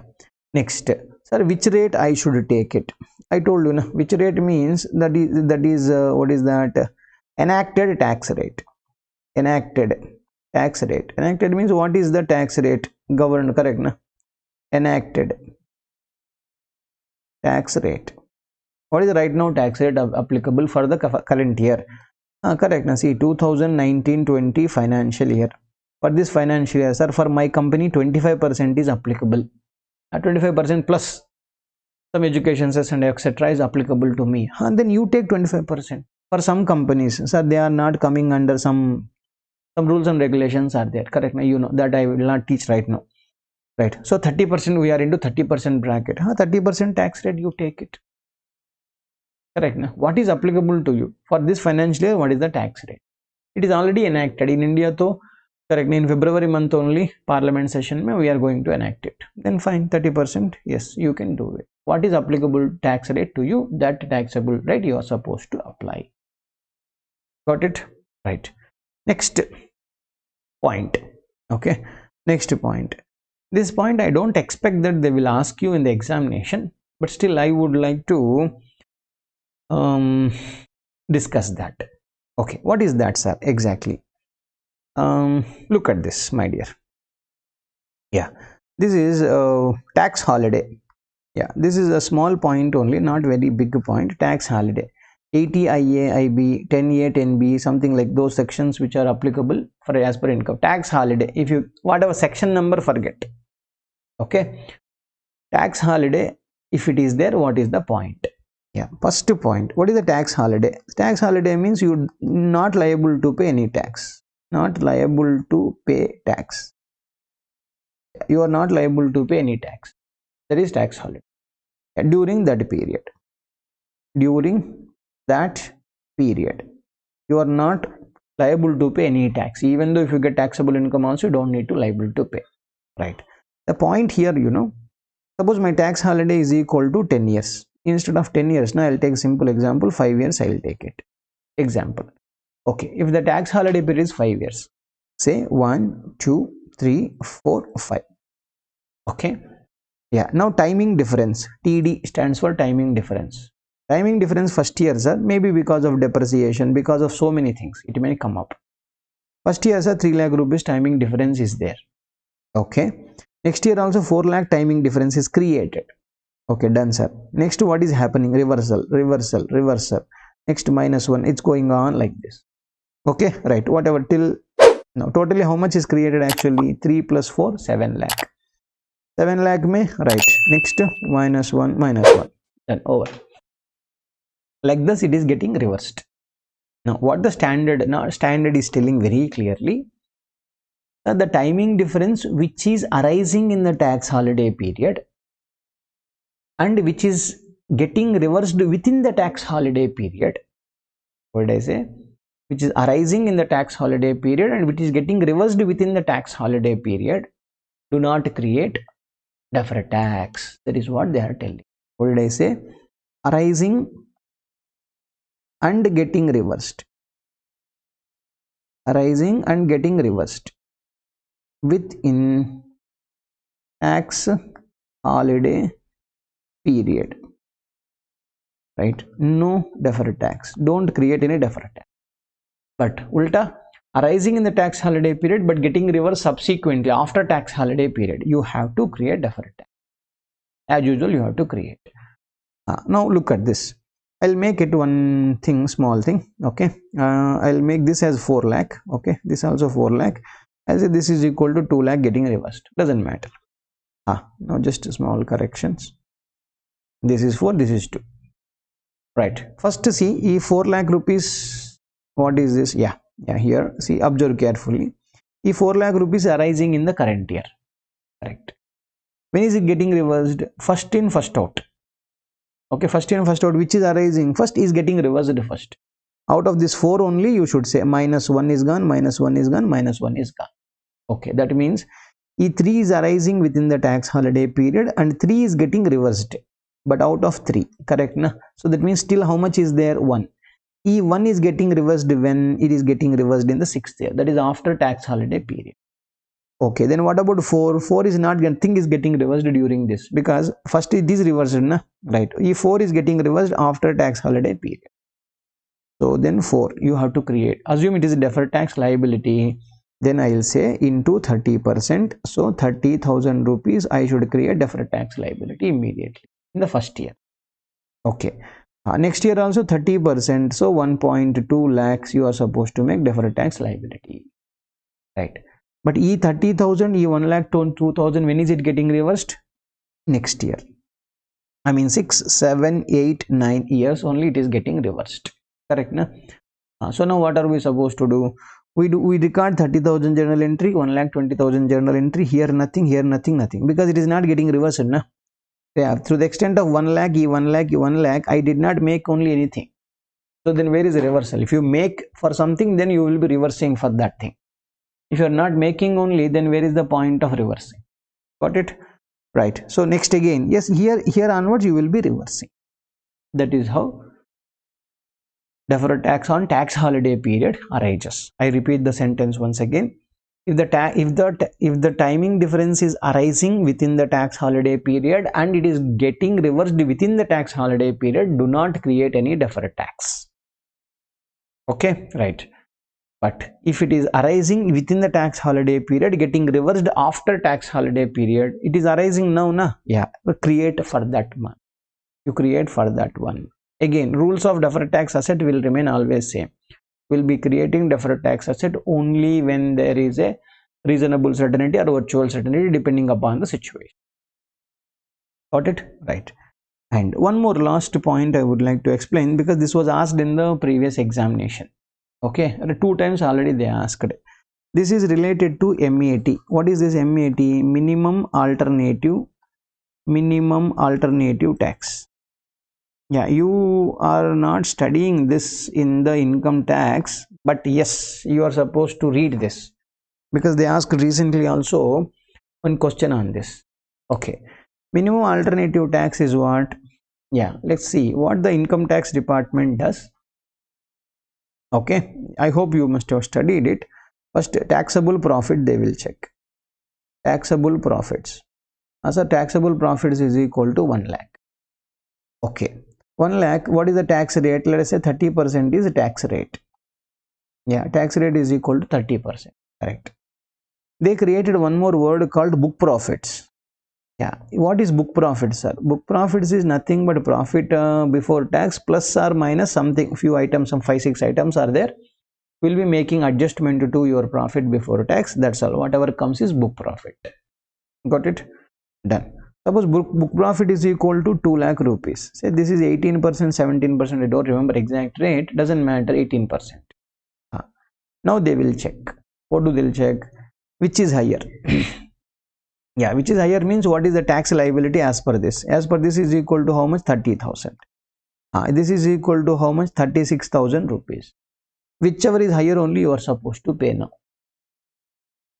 Next, sir, which rate I should take it? I told you, which rate means that is what is that? Enacted tax rate. Enacted tax rate. Enacted means what is the tax rate governed? Correct, na? Enacted tax rate. What is the right now tax rate applicable for the current year? Correct, na? See, 2019-20 financial year. For this financial year, sir, for my company 25% is applicable. 25% plus some education cess and etc. is applicable to me. And then you take 25%. For some companies, sir, they are not coming under some rules and regulations are there. Correct? You know that I will not teach right now. Right. So 30% we are into 30% bracket. 30% tax rate, you take it. Correct? What is applicable to you for this financial year? What is the tax rate? It is already enacted in India. Though, correct, in February month only parliament session we are going to enact it. Then fine, 30%, yes, you can do it. What is applicable tax rate to you, that taxable rate you are supposed to apply. Got it? Right. Next point. Okay, next point. This point I don't expect that they will ask you in the examination, but still I would like to discuss that. Okay, what is that, sir? Exactly. Look at this, my dear. Yeah, this is tax holiday. Yeah, this is a small point only, not very big point. Tax holiday, 80IA, IB, 10A, 10B, something like those sections which are applicable for as per income. Tax holiday, if you whatever section number, forget. Okay, tax holiday, if it is there, what is the point? Yeah, first point, what is the tax holiday? Tax holiday means you not liable to pay any tax. Not liable to pay tax. You are not liable to pay any tax. That is tax holiday. During that period. During that period, you are not liable to pay any tax. Even though if you get taxable income also, you don't need to liable to pay. Right. The point here, you know, suppose my tax holiday is equal to 10 years. instead of 10 years, now I'll take simple example, 5 years I'll take it. Example. Okay, if the tax holiday period is 5 years, say 1, 2, 3, 4, 5. Okay. Yeah, now timing difference, TD stands for timing difference. Timing difference first year, sir, maybe because of depreciation, because of so many things, it may come up. First year, sir, 3 lakh rupees timing difference is there. Okay. Next year also 4 lakh timing difference is created. Okay, done, sir. Next, what is happening? Reversal, reversal, reversal. Next, -1. It's going on like this. Okay, right. Whatever till now, totally how much is created actually? 3 plus 4, 7 lakh. 7 lakh may, right. Next, -1, -1. Then over. Like this, it is getting reversed. Now, what the standard? Now, standard is telling very clearly that the timing difference which is arising in the tax holiday period and which is getting reversed within the tax holiday period. What did I say? Which is arising in the tax holiday period and which is getting reversed within the tax holiday period do not create deferred tax. That is what they are telling. What did I say? Arising and getting reversed. Arising and getting reversed within tax holiday period. Right? No deferred tax. Don't create any deferred tax. But ulta, arising in the tax holiday period but getting reversed subsequently after tax holiday period, you have to create deferred tax. As usual, you have to create. Now look at this. I'll make it one thing, small thing. Okay. I'll make this as 4 lakh. Okay. This also 4 lakh. I'll say this is equal to 2 lakh getting reversed. Doesn't matter. Now just small corrections. This is 4, this is 2. Right. First see, if 4 lakh rupees, what is this? Yeah, here, see, observe carefully. If 4 lakh rupees arising in the current year. Correct. When is it getting reversed? First in, first out. Okay, first in, first out, which is arising first is getting reversed first. Out of this 4 only, you should say -1 is gone, -1 is gone, -1 is gone. Okay, that means E3 is arising within the tax holiday period and 3 is getting reversed. But out of 3, correct? Na? So that means still how much is there? 1. E1 is getting reversed when it is getting reversed in the 6th year. That is after tax holiday period. Okay, then what about 4? 4 is not, nothing is getting reversed during this because first it is reversed, na? Right? E4 is getting reversed after tax holiday period. So then 4 you have to create. Assume it is a deferred tax liability. Then I will say into 30%. So 30,000 rupees I should create deferred tax liability immediately in the first year. Okay. Next year also 30%. So 1.2 lakhs you are supposed to make deferred tax liability. Right. But E 30,000, E 1 lakh 2,000, when is it getting reversed? Next year. I mean 6, 7, 8, 9 years only it is getting reversed. Correct? Na? So now what are we supposed to do? We record 30,000 journal entry, 1,20,000 journal entry, here nothing, nothing, because it is not getting reversed. Na? Yeah, through the extent of 1 lakh, E1 lakh, E1 lakh, I did not make only anything. So then where is the reversal? If you make for something, then you will be reversing for that thing. If you are not making only, then where is the point of reversing? Got it? Right. So next again, yes, here onwards you will be reversing. That is how deferred tax on tax holiday period arises. I repeat the sentence once again. If the timing difference is arising within the tax holiday period and it is getting reversed within the tax holiday period, do not create any deferred tax. Okay, right. But if it is arising within the tax holiday period, getting reversed after tax holiday period, it is arising now, na? Yeah, create for that one. You create for that one. Again, rules of deferred tax asset will remain always same. Will be creating deferred tax asset only when there is a reasonable certainty or virtual certainty depending upon the situation. Got it? Right. And one more last point I would like to explain, because this was asked in the previous examination. Okay, 2 times already they asked. This is related to MAT. What is this MAT? Minimum alternative tax. Yeah, you are not studying this in the income tax, but yes, you are supposed to read this because they asked recently also one question on this. Okay, minimum alternative tax is what? Yeah, let's see what the income tax department does. Okay, I hope you must have studied it. First, taxable profit they will check. Taxable profits. As a taxable profits is equal to 1 lakh. Okay, 1 lakh, what is the tax rate? Let us say 30% is the tax rate. Yeah, tax rate is equal to 30%. Correct. They created one more word called book profits. Yeah, what is book profits, sir? Book profits is nothing but profit before tax plus or minus something, few items, some 5-6 items are there. Will be making adjustment to your profit before tax. That's all. Whatever comes is book profit. Got it? Done. Suppose book profit is equal to 2 lakh rupees. Say this is 18%, 17%. I don't remember exact rate. Doesn't matter. 18%. Now they will check. What do they check? Which is higher? Yeah, which is higher means what is the tax liability as per this? As per this is equal to how much? 30,000. This is equal to how much? 36,000 rupees. Whichever is higher only you are supposed to pay now.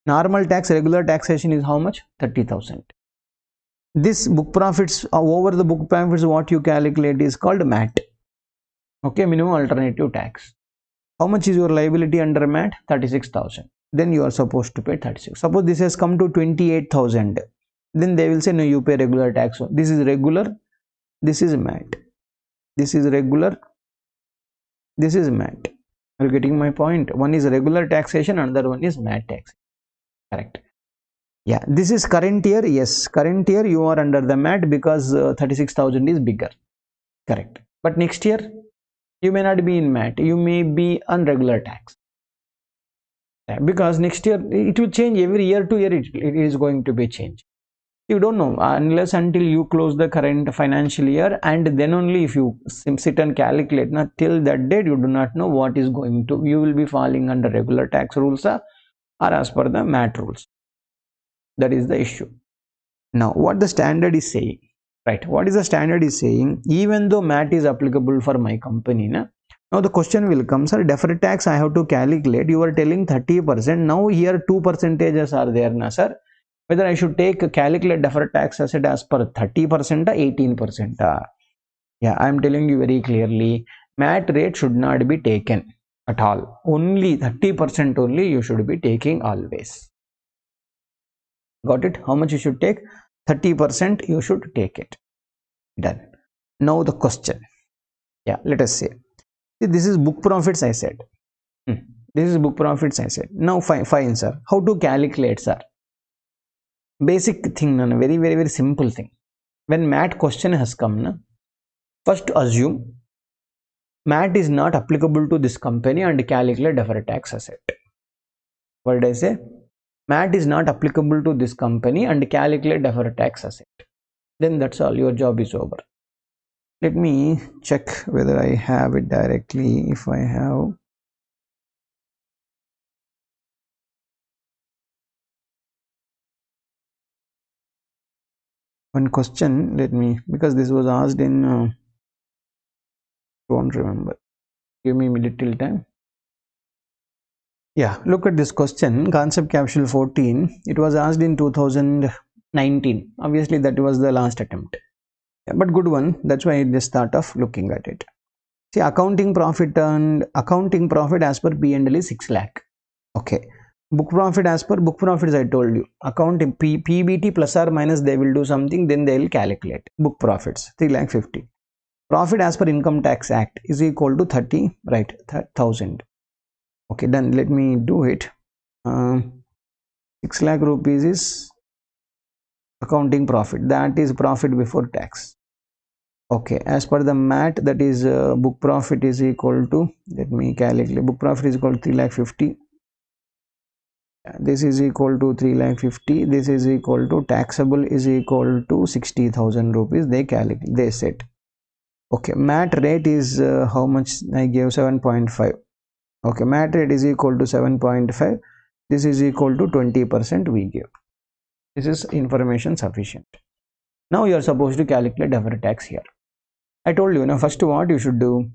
Normal tax, regular taxation is how much? 30,000. This book profits, over the book profits, what you calculate is called MAT. Okay, minimum alternative tax. How much is your liability under MAT? 36,000. Then you are supposed to pay 36. Suppose this has come to 28,000. Then they will say no, you pay regular tax. This is regular. This is MAT. This is regular. This is MAT. Are you getting my point? One is regular taxation, another one is MAT tax. Correct. Yeah, this is current year. Yes, current year you are under the MAT because 36,000 is bigger. Correct. But next year you may not be in MAT. You may be on regular tax. Because next year it will change every year to year. It is going to be changed. You don't know unless until you close the current financial year, and then only if you sit and calculate. Now till that date you do not know what is going to. You will be falling under regular tax rules or as per the MAT rules. That is the issue. Now what the standard is saying, right? What is the standard is saying? Even though MAT is applicable for my company, now the question will come, sir, deferred tax I have to calculate. You are telling 30%. Now here 2 percentages are there, na sir. Whether I should calculate deferred tax asset as per 30% or 18%. Yeah, I am telling you very clearly, MAT rate should not be taken at all. Only 30% only you should be taking always. Got it? How much you should take? 30% you should take it. Done. Now the question. Yeah, let us say. See, this is book profits I said. This is book profits I said. Now fine sir. How to calculate, sir? Basic thing, very, very, very simple thing. When MAT question has come, first assume MAT is not applicable to this company and calculate deferred tax asset. What did I say? MAT is not applicable to this company and calculate deferred tax asset. Then that's all, your job is over. Let me check whether I have it directly. If I have, one question, let me, because this was asked in, don't remember. Give me a little time. Yeah, look at this question, concept capsule 14. It was asked in 2019. Obviously, that was the last attempt. Yeah, but good one. That's why I just thought of looking at it. See, accounting profit as per P&L is 6 lakh. Okay. Book profit as per book profits I told you. Accounting PBT plus or minus they will do something, then they will calculate. Book profits 3,50,000. Profit as per Income Tax Act is equal to 30, right? 1,000. Okay, done. Let me do it. 6 lakh rupees is accounting profit. That is profit before tax. Okay, as per the MAT, that is book profit is equal to, let me calculate, book profit is equal to 3,50,000. This is equal to 3,50,000. This is equal to taxable is equal to 60,000 rupees. They calculate, they set. Okay, MAT rate is how much I gave? 7.5. Okay, MAT rate is equal to 7.5. This is equal to 20% we give. This is information sufficient. Now you are supposed to calculate deferred tax here. I told you, first what you should do,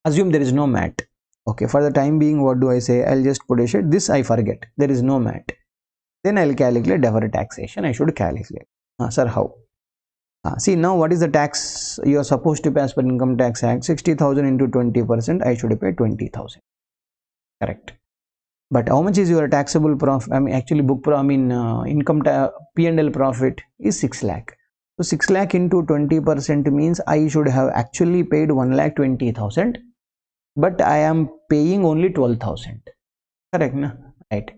assume there is no MAT. Okay, for the time being, what do I say? I'll just put a shade. This I forget. There is no MAT. Then I'll calculate deferred taxation. I should calculate. Sir, how? See, now what is the tax you are supposed to pay as per Income Tax Act? 60,000 into 20%, I should pay 20,000. Correct. But how much is your taxable profit? I mean, actually, income P&L profit is 6 lakh. So 6 lakh into 20% means I should have actually paid 1,20,000, but I am paying only 12,000. Correct, na? Right.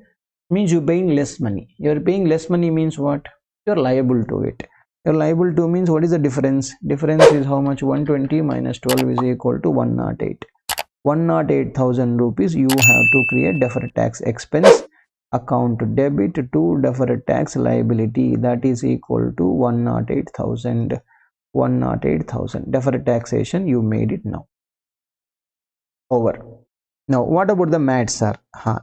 Means you're paying less money. You're paying less money means what? You're liable to it. You're liable to means what is the difference? Difference is how much? 120 minus 12 is equal to 108. 108,000 rupees you have to create deferred tax expense account debit to deferred tax liability, that is equal to 108,000. 108,000 deferred taxation, you made it now. Over. Now what about the MAT, sir?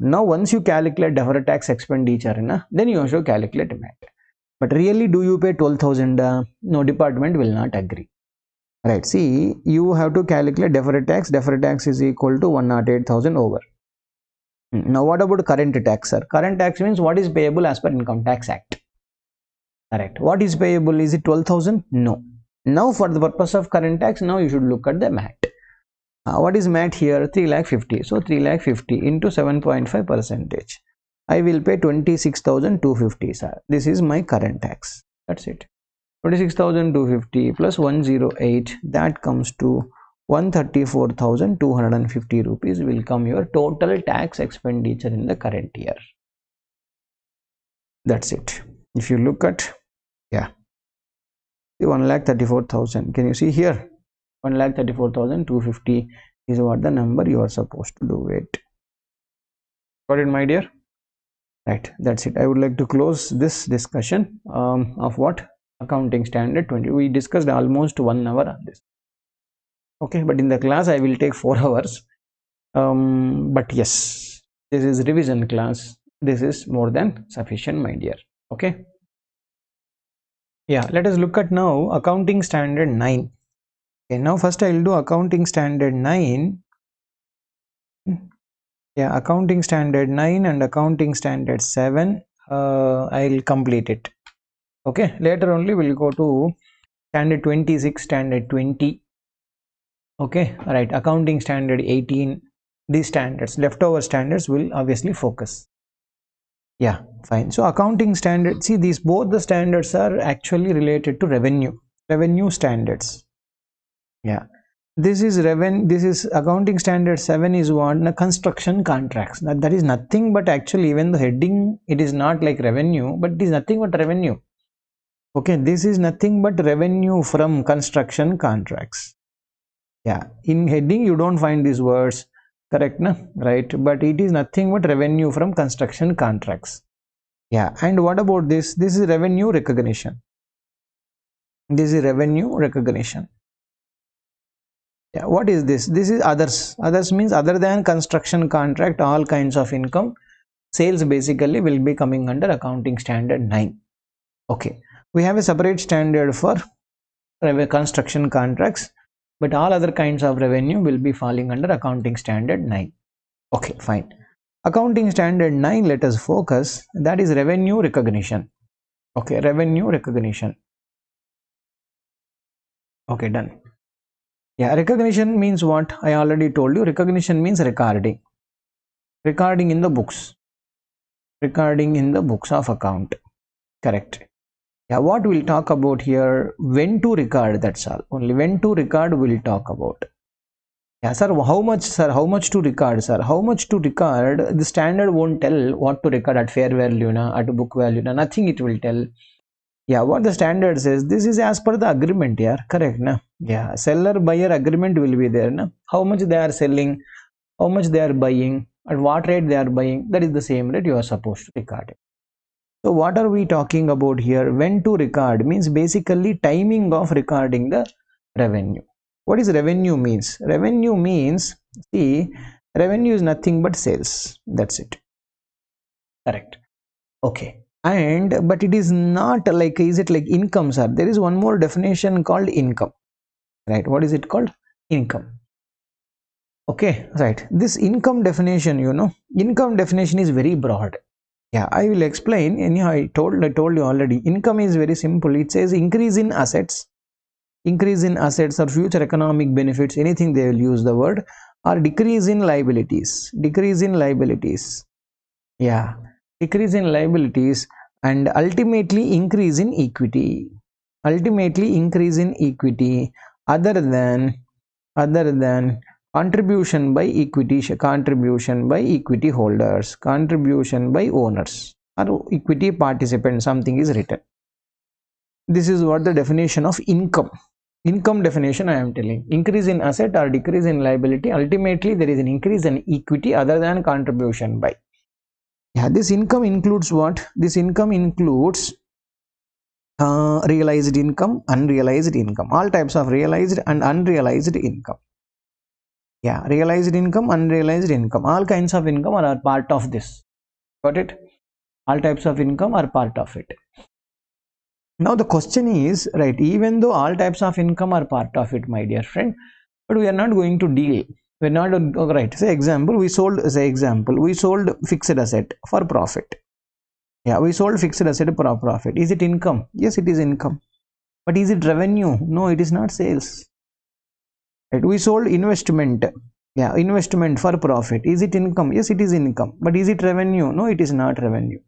Now once you calculate deferred tax expenditure, then you also calculate MAT. But really, do you pay 12,000? No, department will not agree. Right, see, you have to calculate deferred tax. Deferred tax is equal to 108,000 over. Now what about current tax, sir? Current tax means what is payable as per Income Tax Act. Correct. What is payable? Is it 12,000? No. Now for the purpose of current tax, now you should look at the MAT. What is MAT here? 3,50,000. So 3,50,000 into 7.5%. I will pay 26,250, sir. This is my current tax. That's it. 26,250 plus 108, that comes to 134,250 rupees will come your total tax expenditure in the current year. That's it. If you look at, yeah, 1,34,000. Can you see here? 1,34,250 is what the number you are supposed to do it. Got it, my dear? Right, that's it. I would like to close this discussion of what? Accounting Standard 20. We discussed almost 1 hour on this. Okay, but in the class I will take 4 hours. But yes, this is revision class. This is more than sufficient, my dear. Okay. Yeah, let us look at now Accounting Standard 9. Okay, now first I will do Accounting Standard 9. Yeah, Accounting Standard 9 and Accounting Standard 7. I will complete it. Okay, later only we'll go to Standard 26, Standard 20. Okay, right, Accounting Standard 18. These standards, leftover standards, will obviously focus. Yeah, fine. So Accounting Standard, see, these both the standards are actually related to revenue standards. Yeah, this is Accounting Standard 7 is what? Construction contracts. Now, that is nothing but actually, even the heading, it is not like revenue, but it is nothing but revenue. Okay, this is nothing but revenue from construction contracts. Yeah, in heading you don't find these words, correct, na? Right, but it is nothing but revenue from construction contracts. Yeah, and what about this? This is revenue recognition. This is revenue recognition. Yeah, what is this? This is others. Others means other than construction contract, all kinds of income. Sales basically will be coming under Accounting Standard 9. Okay, we have a separate standard for construction contracts, but all other kinds of revenue will be falling under Accounting Standard 9. Okay, fine. Accounting Standard 9, let us focus. That is revenue recognition. Okay, revenue recognition. Okay, done. Yeah, recognition means what? I already told you. Recognition means recording. Recording in the books. Recording in the books of account. Correct. Yeah, what we'll talk about here, when to record, that's all. Only when to record we'll talk about. Yeah, sir, how much, sir? How much to record, sir? How much to record? The standard won't tell what to record at fair value, at book value, nothing it will tell. Yeah, what the standard says, this is as per the agreement, yeah, correct, na? Yeah, seller buyer agreement will be there, na? How much they are selling, how much they are buying, at what rate they are buying, that is the same rate you are supposed to record it. So what are we talking about here? When to record means basically timing of recording the revenue. What is revenue means? Revenue means, see, revenue is nothing but sales. That's it. Correct. Okay. And but it is not like, is it like income, sir? There is one more definition called income. Right. What is it called? Income. Okay. Right. This income definition, income definition is very broad. Yeah, I will explain. Anyhow, I told you already. Income is very simple. It says increase in assets increase in assets or future economic benefits, anything they will use the word, or decrease in liabilities, yeah, decrease in liabilities, and ultimately increase in equity, other than contribution by equity holders, contribution by owners or equity participants, something is written. This is what the definition of income definition I am telling. Increase in asset or decrease in liability, ultimately there is an increase in equity other than contribution by. Yeah, this income includes what? This income includes realized income, unrealized income, all types of realized and unrealized income. Yeah, realized income, unrealized income, all kinds of income are part of this. Got it? All types of income are part of it. Now the question is, right, even though all types of income are part of it, my dear friend, but we are not going to deal. We're not, right, say example, we sold fixed asset for profit. Yeah, we sold fixed asset for profit. Is it income? Yes, it is income. But is it revenue? No, it is not sales. Right, we sold investment. Yeah, investment for profit. Is it income? Yes, it is income. But is it revenue? No, it is not revenue.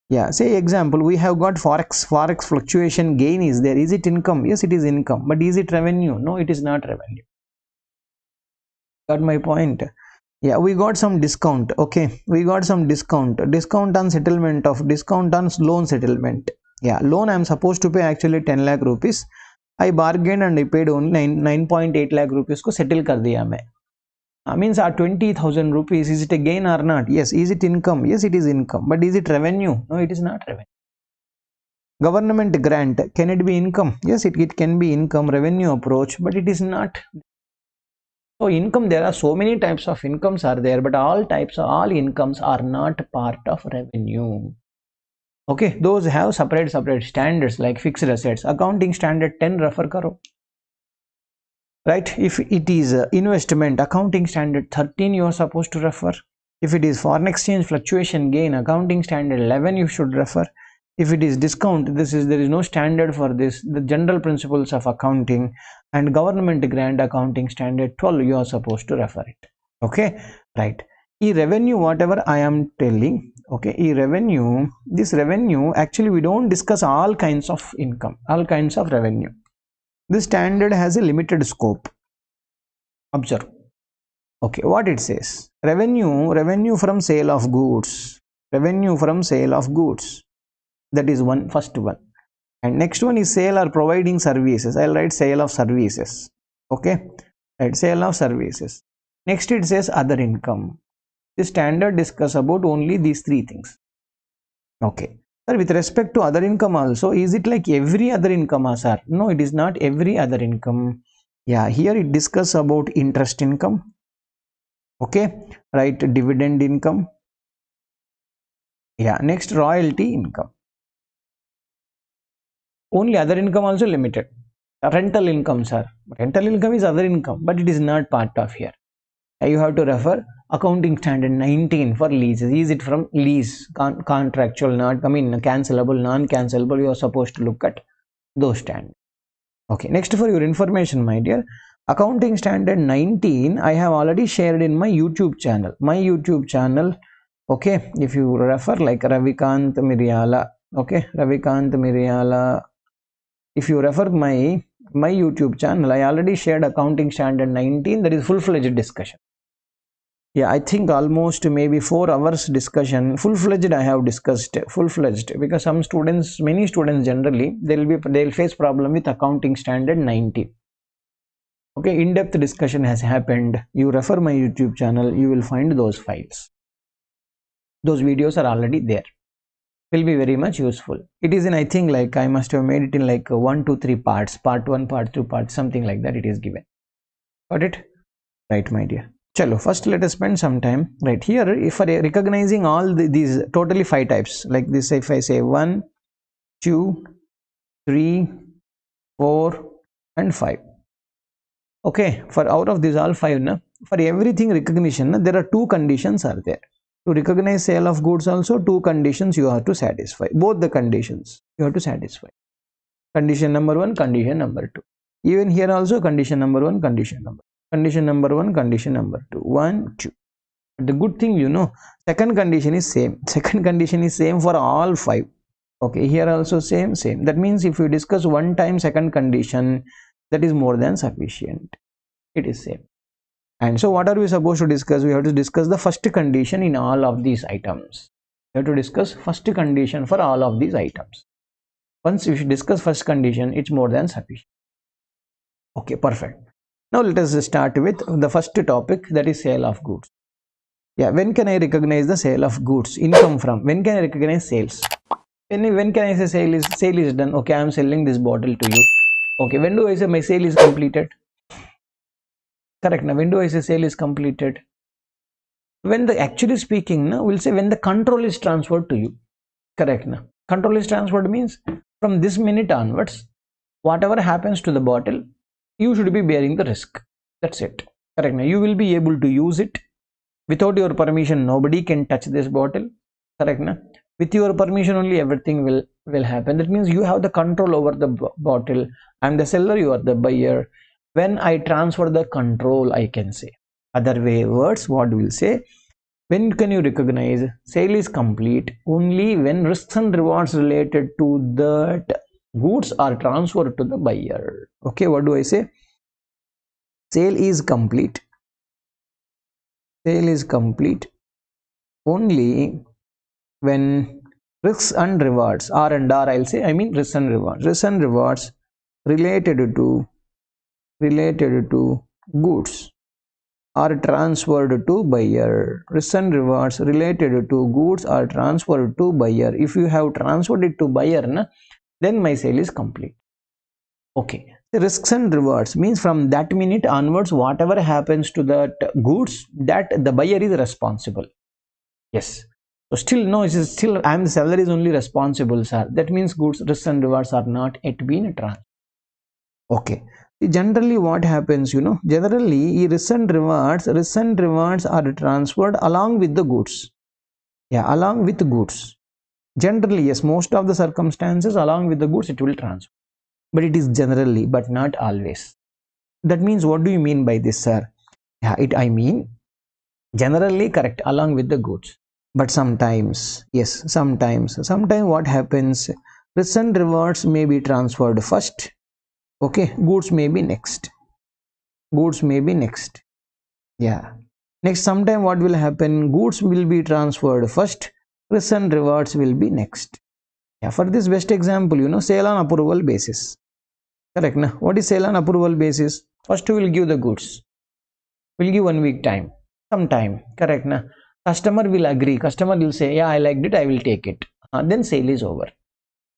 Yeah, say example, we have got forex fluctuation gain is there. Is it income? Yes, it is income. But is it revenue? No, it is not revenue. Got my point? Yeah, we got some discount. Okay, we got some discount on settlement of discount on loan settlement. Yeah, loan I am supposed to pay actually 10 lakh rupees. I bargained and I paid only 9.8 lakh rupees को settle कर दिया मैं. Means 20,000 rupees, is it a gain or not? Yes. Is it income? Yes, it is income. But is it revenue? No, it is not revenue. Government grant, can it be income? Yes, it can be income, revenue approach, but it is not. So income, there are so many types of incomes are there, but all incomes are not part of revenue. Okay, those have separate standards like fixed assets. Accounting standard 10 refer karo. Right, if it is investment, accounting standard 13 you are supposed to refer. If it is foreign exchange fluctuation gain, accounting standard 11 you should refer. If it is discount, there is no standard for this, the general principles of accounting, and government grant, accounting standard 12 you are supposed to refer it. Okay, right. E-revenue, whatever I am telling, okay, e-revenue, this revenue, actually we don't discuss all kinds of income, all kinds of revenue. This standard has a limited scope. Observe. Okay, what it says? Revenue from sale of goods. Revenue from sale of goods. That is first one. And next one is sale or providing services. I'll write sale of services. Okay, right, sale of services. Next it says other income. The standard discuss about only these three things. Okay. Sir, with respect to other income also, is it like every other income, sir? No, it is not every other income. Yeah, here it discuss about interest income. Okay, right, dividend income. Yeah, next royalty income. Only other income also limited. Rental income, sir. Rental income is other income, but it is not part of here. You have to refer accounting standard 19 for leases. Is it from lease, contractual, cancelable, non-cancelable? You are supposed to look at those standards. Okay, next for your information, my dear, accounting standard 19 I have already shared in my YouTube channel. Okay, if you refer like Ravikant Miryala, okay, Ravikant Miryala, if you refer my YouTube channel, I already shared accounting standard 19. That is full-fledged discussion. Yeah, I think almost maybe 4 hours discussion, full-fledged I have discussed, full-fledged, because many students generally, they'll face problem with accounting standard 90. Okay, in-depth discussion has happened. You refer my YouTube channel, you will find those files. Those videos are already there. Will be very much useful. It is in, I think, like I must have made it in like 1, 2, 3 parts, part 1, part 2, part something like that it is given. Got it? Right, my dear. Chalo, first let us spend some time right here. If for recognizing all these totally 5 types, like this, if I say 1, 2, 3, 4 and 5. Okay, for out of these all 5, for everything recognition, there are 2 conditions are there. To recognize sale of goods also 2 conditions you have to satisfy. Both the conditions you have to satisfy. Condition number 1, condition number 2. Even here also condition number 1, condition number 1, condition number 2, 1 2. The good thing, you know, second condition is same. Second condition is same for all 5. Okay, here also same. That means if you discuss one time second condition, that is more than sufficient. It is same. And so what are we supposed to discuss? We have to discuss the first condition in all of these items. We have to discuss first condition for all of these items. Once you discuss first condition, it's more than sufficient. Okay, perfect. Now let us start with the first topic, that is sale of goods. Yeah, when can I recognize the sale of goods? Income from. When can I recognize sales? When can I say sale is done? Okay, I am selling this bottle to you. Okay, when do I say my sale is completed? Correct. Now, when do I say sale is completed? When the actually speaking, now we'll say when the control is transferred to you. Correct. Now, control is transferred means from this minute onwards, whatever happens to the bottle, you should be bearing the risk. That's it. Correct. Now, you will be able to use it. Without your permission, nobody can touch this bottle. Correct. Now, with your permission only, everything will happen. That means you have the control over the bottle. I'm the seller, you are the buyer. When I transfer the control, I can say. Other way words, what we'll say, when can you recognize sale is complete? Only when risks and rewards related to that goods are transferred to the buyer. Okay, what do I say? Sale is complete. Sale is complete only when risks and rewards, R and R, I'll say, I mean risks and rewards. Risks and rewards related to goods are transferred to buyer. Risks and rewards related to goods are transferred to buyer. If you have transferred it to buyer, then my sale is complete. Okay. The risks and rewards means from that minute onwards, whatever happens to that goods, that the buyer is responsible. Yes. So still no, it is still I am the seller is only responsible, sir. That means goods, risks and rewards are not yet been transferred. Okay. Generally what happens, you know, generally risks and rewards are transferred along with the goods. Yeah, along with the goods. Generally, yes, most of the circumstances along with the goods it will transfer. But it is generally, but not always. That means what do you mean by this, sir? Yeah, I mean generally correct along with the goods. But sometimes, yes, sometimes what happens, risks and rewards may be transferred first. Okay, goods may be next. Yeah, next sometime what will happen, goods will be transferred first, risks and rewards will be next. Yeah, for this best example, you know, sale on approval basis. Correct. Now, what is sale on approval basis? First we will give the goods. We'll give 1 week time. Sometime. Correct. Now, customer will agree. Customer will say, yeah, I liked it, I will take it. Then sale is over.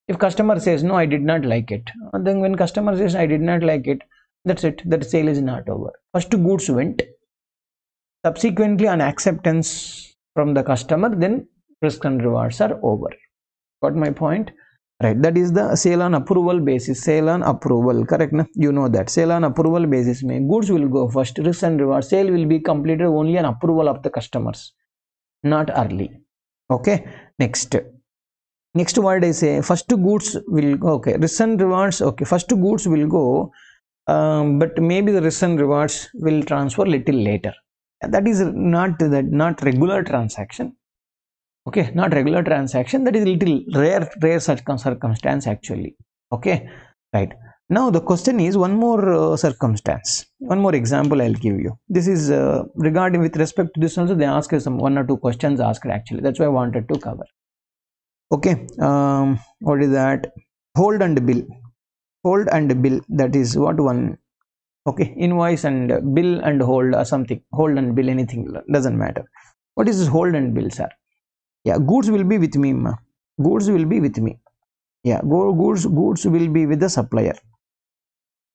If customer says, no, I did not like it. Then when customer says, I did not like it, that's it. That sale is not over. First goods went. Subsequently, on acceptance from the customer, then risks and rewards are over. Got my point? Right, that is the sale on approval basis. Sale on approval, correct? Na? You know that sale on approval basis means goods will go first, risks and rewards. Sale will be completed only on approval of the customers, not early. Okay, next word I say, first goods will go. Okay, risks and rewards. Okay, first goods will go, but maybe the risks and rewards will transfer little later. That is not regular transaction. Okay, not regular transaction. That is little rare circumstance actually. Okay, right. Now the question is one more circumstance, one more example I'll give you. This is regarding with respect to this also they ask us some 1 or 2 questions asked actually. That's why I wanted to cover. Okay, what is that? Hold and bill. Hold and bill. That is what one. Okay, invoice and bill and hold or something. Hold and bill, anything doesn't matter. What is this hold and bill, sir? Yeah, goods will be with me, ma. Goods will be with me. Yeah, goods will be with the supplier.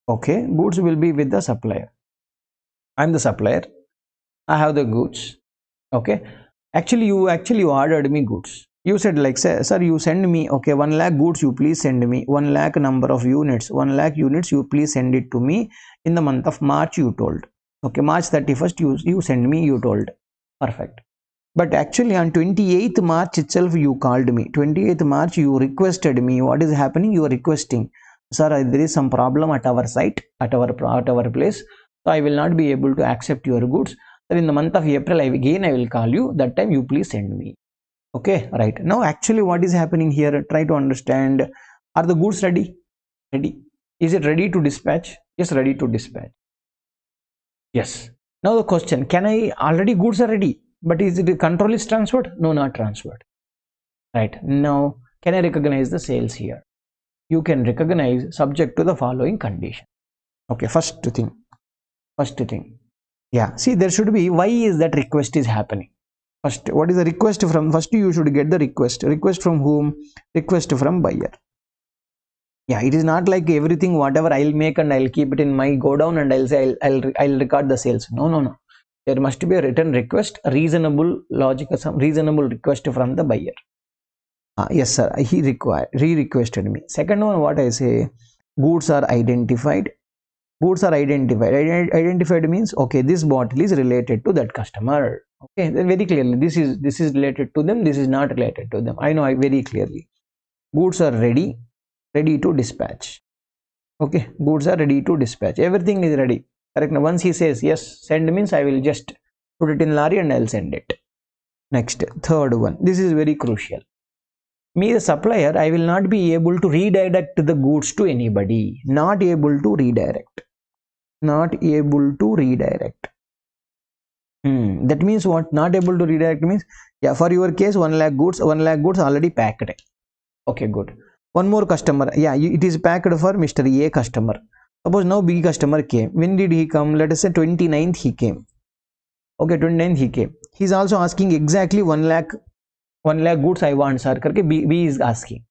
Okay, goods will be with the supplier. I'm the supplier. I have the goods. Okay, actually you ordered me goods. You said like, sir, you send me, okay, 1 lakh goods you please send me, 1 lakh number of units, 1 lakh units you please send it to me in the month of March, you told. Okay, March 31st you send me, you told. Perfect. But actually on 28th March itself you called me. 28th March you requested me. What is happening? You are requesting. sir, there is some problem at our site, at our place, so I will not be able to accept your goods. So in the month of April, I will call you. That time you please send me. Okay, right. Now actually what is happening here, try to understand. Are the goods ready? Ready. Is it ready to dispatch? Yes, ready to dispatch. Yes. Now the question, can I already goods are ready, but is it control is transferred? No, not transferred. Right. Now can I recognize the sales here? You can recognize subject to the following condition. Okay, first thing. Yeah, see, there should be, why is that request is happening? First, what is the request from? First, you should get the request. Request from whom? Request from buyer. Yeah, it is not like everything whatever I'll make and I'll keep it in my go down and I'll say I'll record the sales. No. There must be a written request, a reasonable logic, some reasonable request from the buyer. Yes, sir. He requested me. Second one, what I say, goods are identified. Goods are identified. Identified means, okay, this bottle is related to that customer. Okay, then very clearly this is related to them. This is not related to them. I know very clearly. Goods are ready to dispatch. Okay, goods are ready to dispatch. Everything is ready. Correct. Now once he says yes, send means I will just put it in lorry and I'll send it. Next, third one. This is very crucial. Me, the supplier, I will not be able to redirect the goods to anybody. Not able to redirect. Not able to redirect. That means what? Not able to redirect means, yeah, for your case, 1 lakh goods already packed. Okay, good. One more customer. Yeah, it is packed for Mr. A customer. Suppose now B customer came. When did he come? Let us say 29th he came. Okay, 29th he came. He's also asking exactly 1 lakh goods I want, sir. B is asking.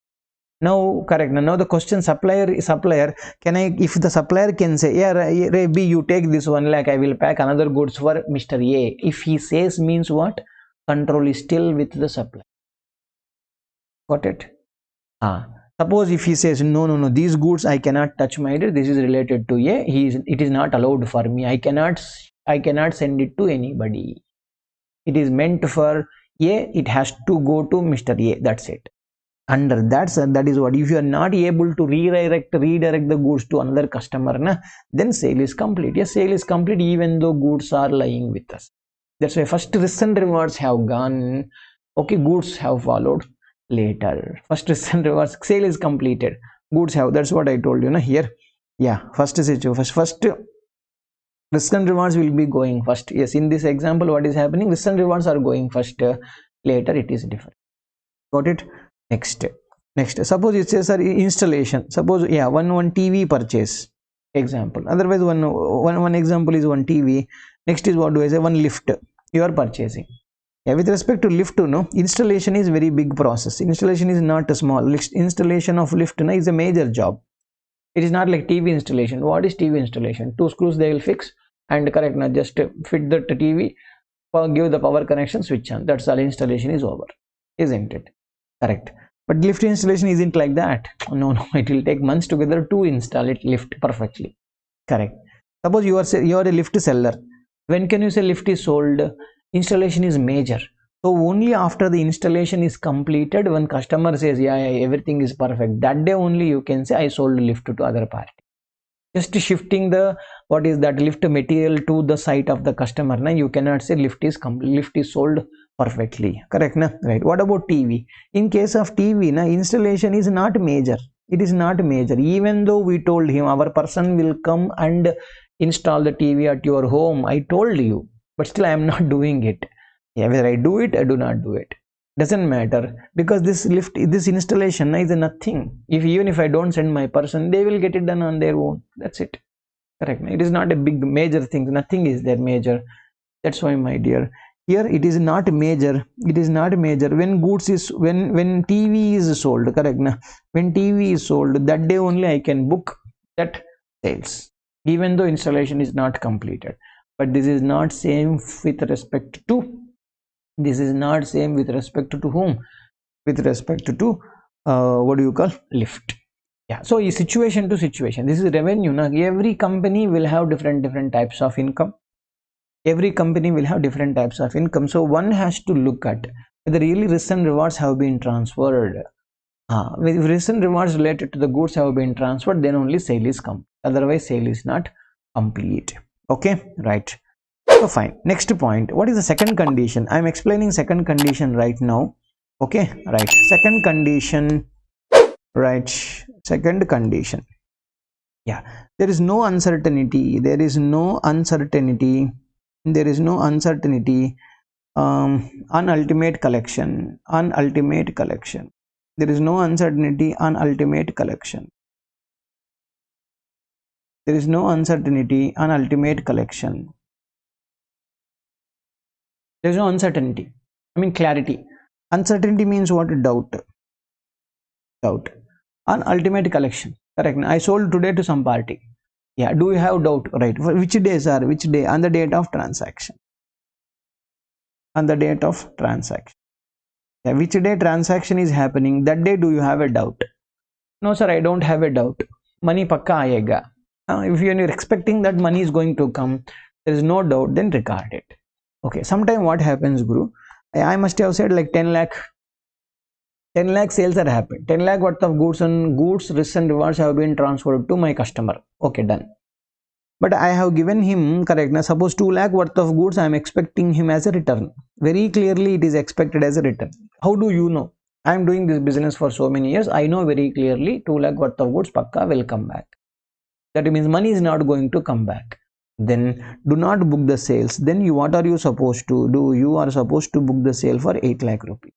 Now, correct. Now the question, supplier, can I, if the supplier can say, yeah, B, you take this 1 lakh, I will pack another goods for Mr. A. If he says, means what? Control is still with the supplier. Got it? Suppose if he says, no, these goods I cannot touch, my dear, this is related to A, it is not allowed for me. I cannot send it to anybody. It is meant for A, it has to go to Mr. A. That's it. Under that, sir, that is what, if you are not able to redirect the goods to another customer, then sale is complete. Yes, sale is complete even though goods are lying with us. That's why first risks and rewards have gone. Okay, goods have followed later. First risks and rewards, sale is completed. Goods have, that's what I told you here. Yeah, first risk and rewards will be going first. Yes, in this example, what is happening? Risk and rewards are going first. Later it is different. Got it? Next, suppose it says installation. Suppose, yeah, one TV purchase example. Otherwise, one example is one TV. Next is, what do I say? One lift you are purchasing. Yeah, with respect to lift, installation is very big process. Installation is not a small. Installation of lift is a major job. It is not like TV installation. What is TV installation? 2 screws they will fix and correct. Now just fit the TV, give the power connection, switch on. That's all. Installation is over, isn't it? Correct. But lift installation isn't like that. No, it will take months together to install it lift perfectly. Correct. Suppose you are a lift seller. When can you say lift is sold? Installation is major. So only after the installation is completed, when customer says, yeah, everything is perfect, that day only you can say I sold lift to other party. Just shifting the, what is that, lift material to the site of the customer. Now you cannot say lift is sold perfectly. Correct? Na? Right. What about TV? In case of TV, installation is not major. It is not major. Even though we told him our person will come and install the TV at your home, I told you, but still I am not doing it. Yeah, whether I do it, I do not do it, doesn't matter, because this installation is nothing. Even if I don't send my person, they will get it done on their own. That's it. Correct? It is not a big major thing. Nothing is there major. That's why, my dear, here it is not major. It is not major when goods is, when TV is sold. Correct? When TV is sold, that day only I can book that sales, even though installation is not completed. But this is not same with respect to, this is not same with respect to whom? With respect to what do you call? Lift. Yeah. So situation to situation. This is revenue. Now every company will have different types of income. Every company will have different types of income. So one has to look at whether really risks and rewards have been transferred. With recent rewards related to the goods have been transferred, then only sale is complete. Otherwise, sale is not complete. Okay, right. So fine. Next point. What is the second condition? I am explaining second condition right now. Okay, right. Second condition. Right. Second condition. Yeah. There is no uncertainty. There is no uncertainty. There is no uncertainty. On ultimate collection. On ultimate collection. There is no uncertainty on ultimate collection. There is no uncertainty on ultimate collection. There is no uncertainty. I mean clarity. Uncertainty means what? Doubt. Doubt. On ultimate collection. Correct. I sold today to some party. Yeah. Do you have doubt? Right. Which days are? Which day? On the date of transaction. On the date of transaction. Yeah. Which day transaction is happening? That day do you have a doubt? No sir, I don't have a doubt. Money pakka aayega. If you are expecting that money is going to come, there is no doubt, then record it. Okay, sometime what happens, Guru? I must have said like 10 lakh sales are happened. 10 lakh worth of goods and goods, risks and rewards have been transferred to my customer. Okay, done. But I have given him, correct, now suppose 2 lakh worth of goods I am expecting him as a return. Very clearly it is expected as a return. How do you know? I am doing this business for so many years. I know very clearly 2 lakh worth of goods pakka will come back. That means money is not going to come back. Then do not book the sales. Then what are you supposed to do? You are supposed to book the sale for 8 lakh rupees.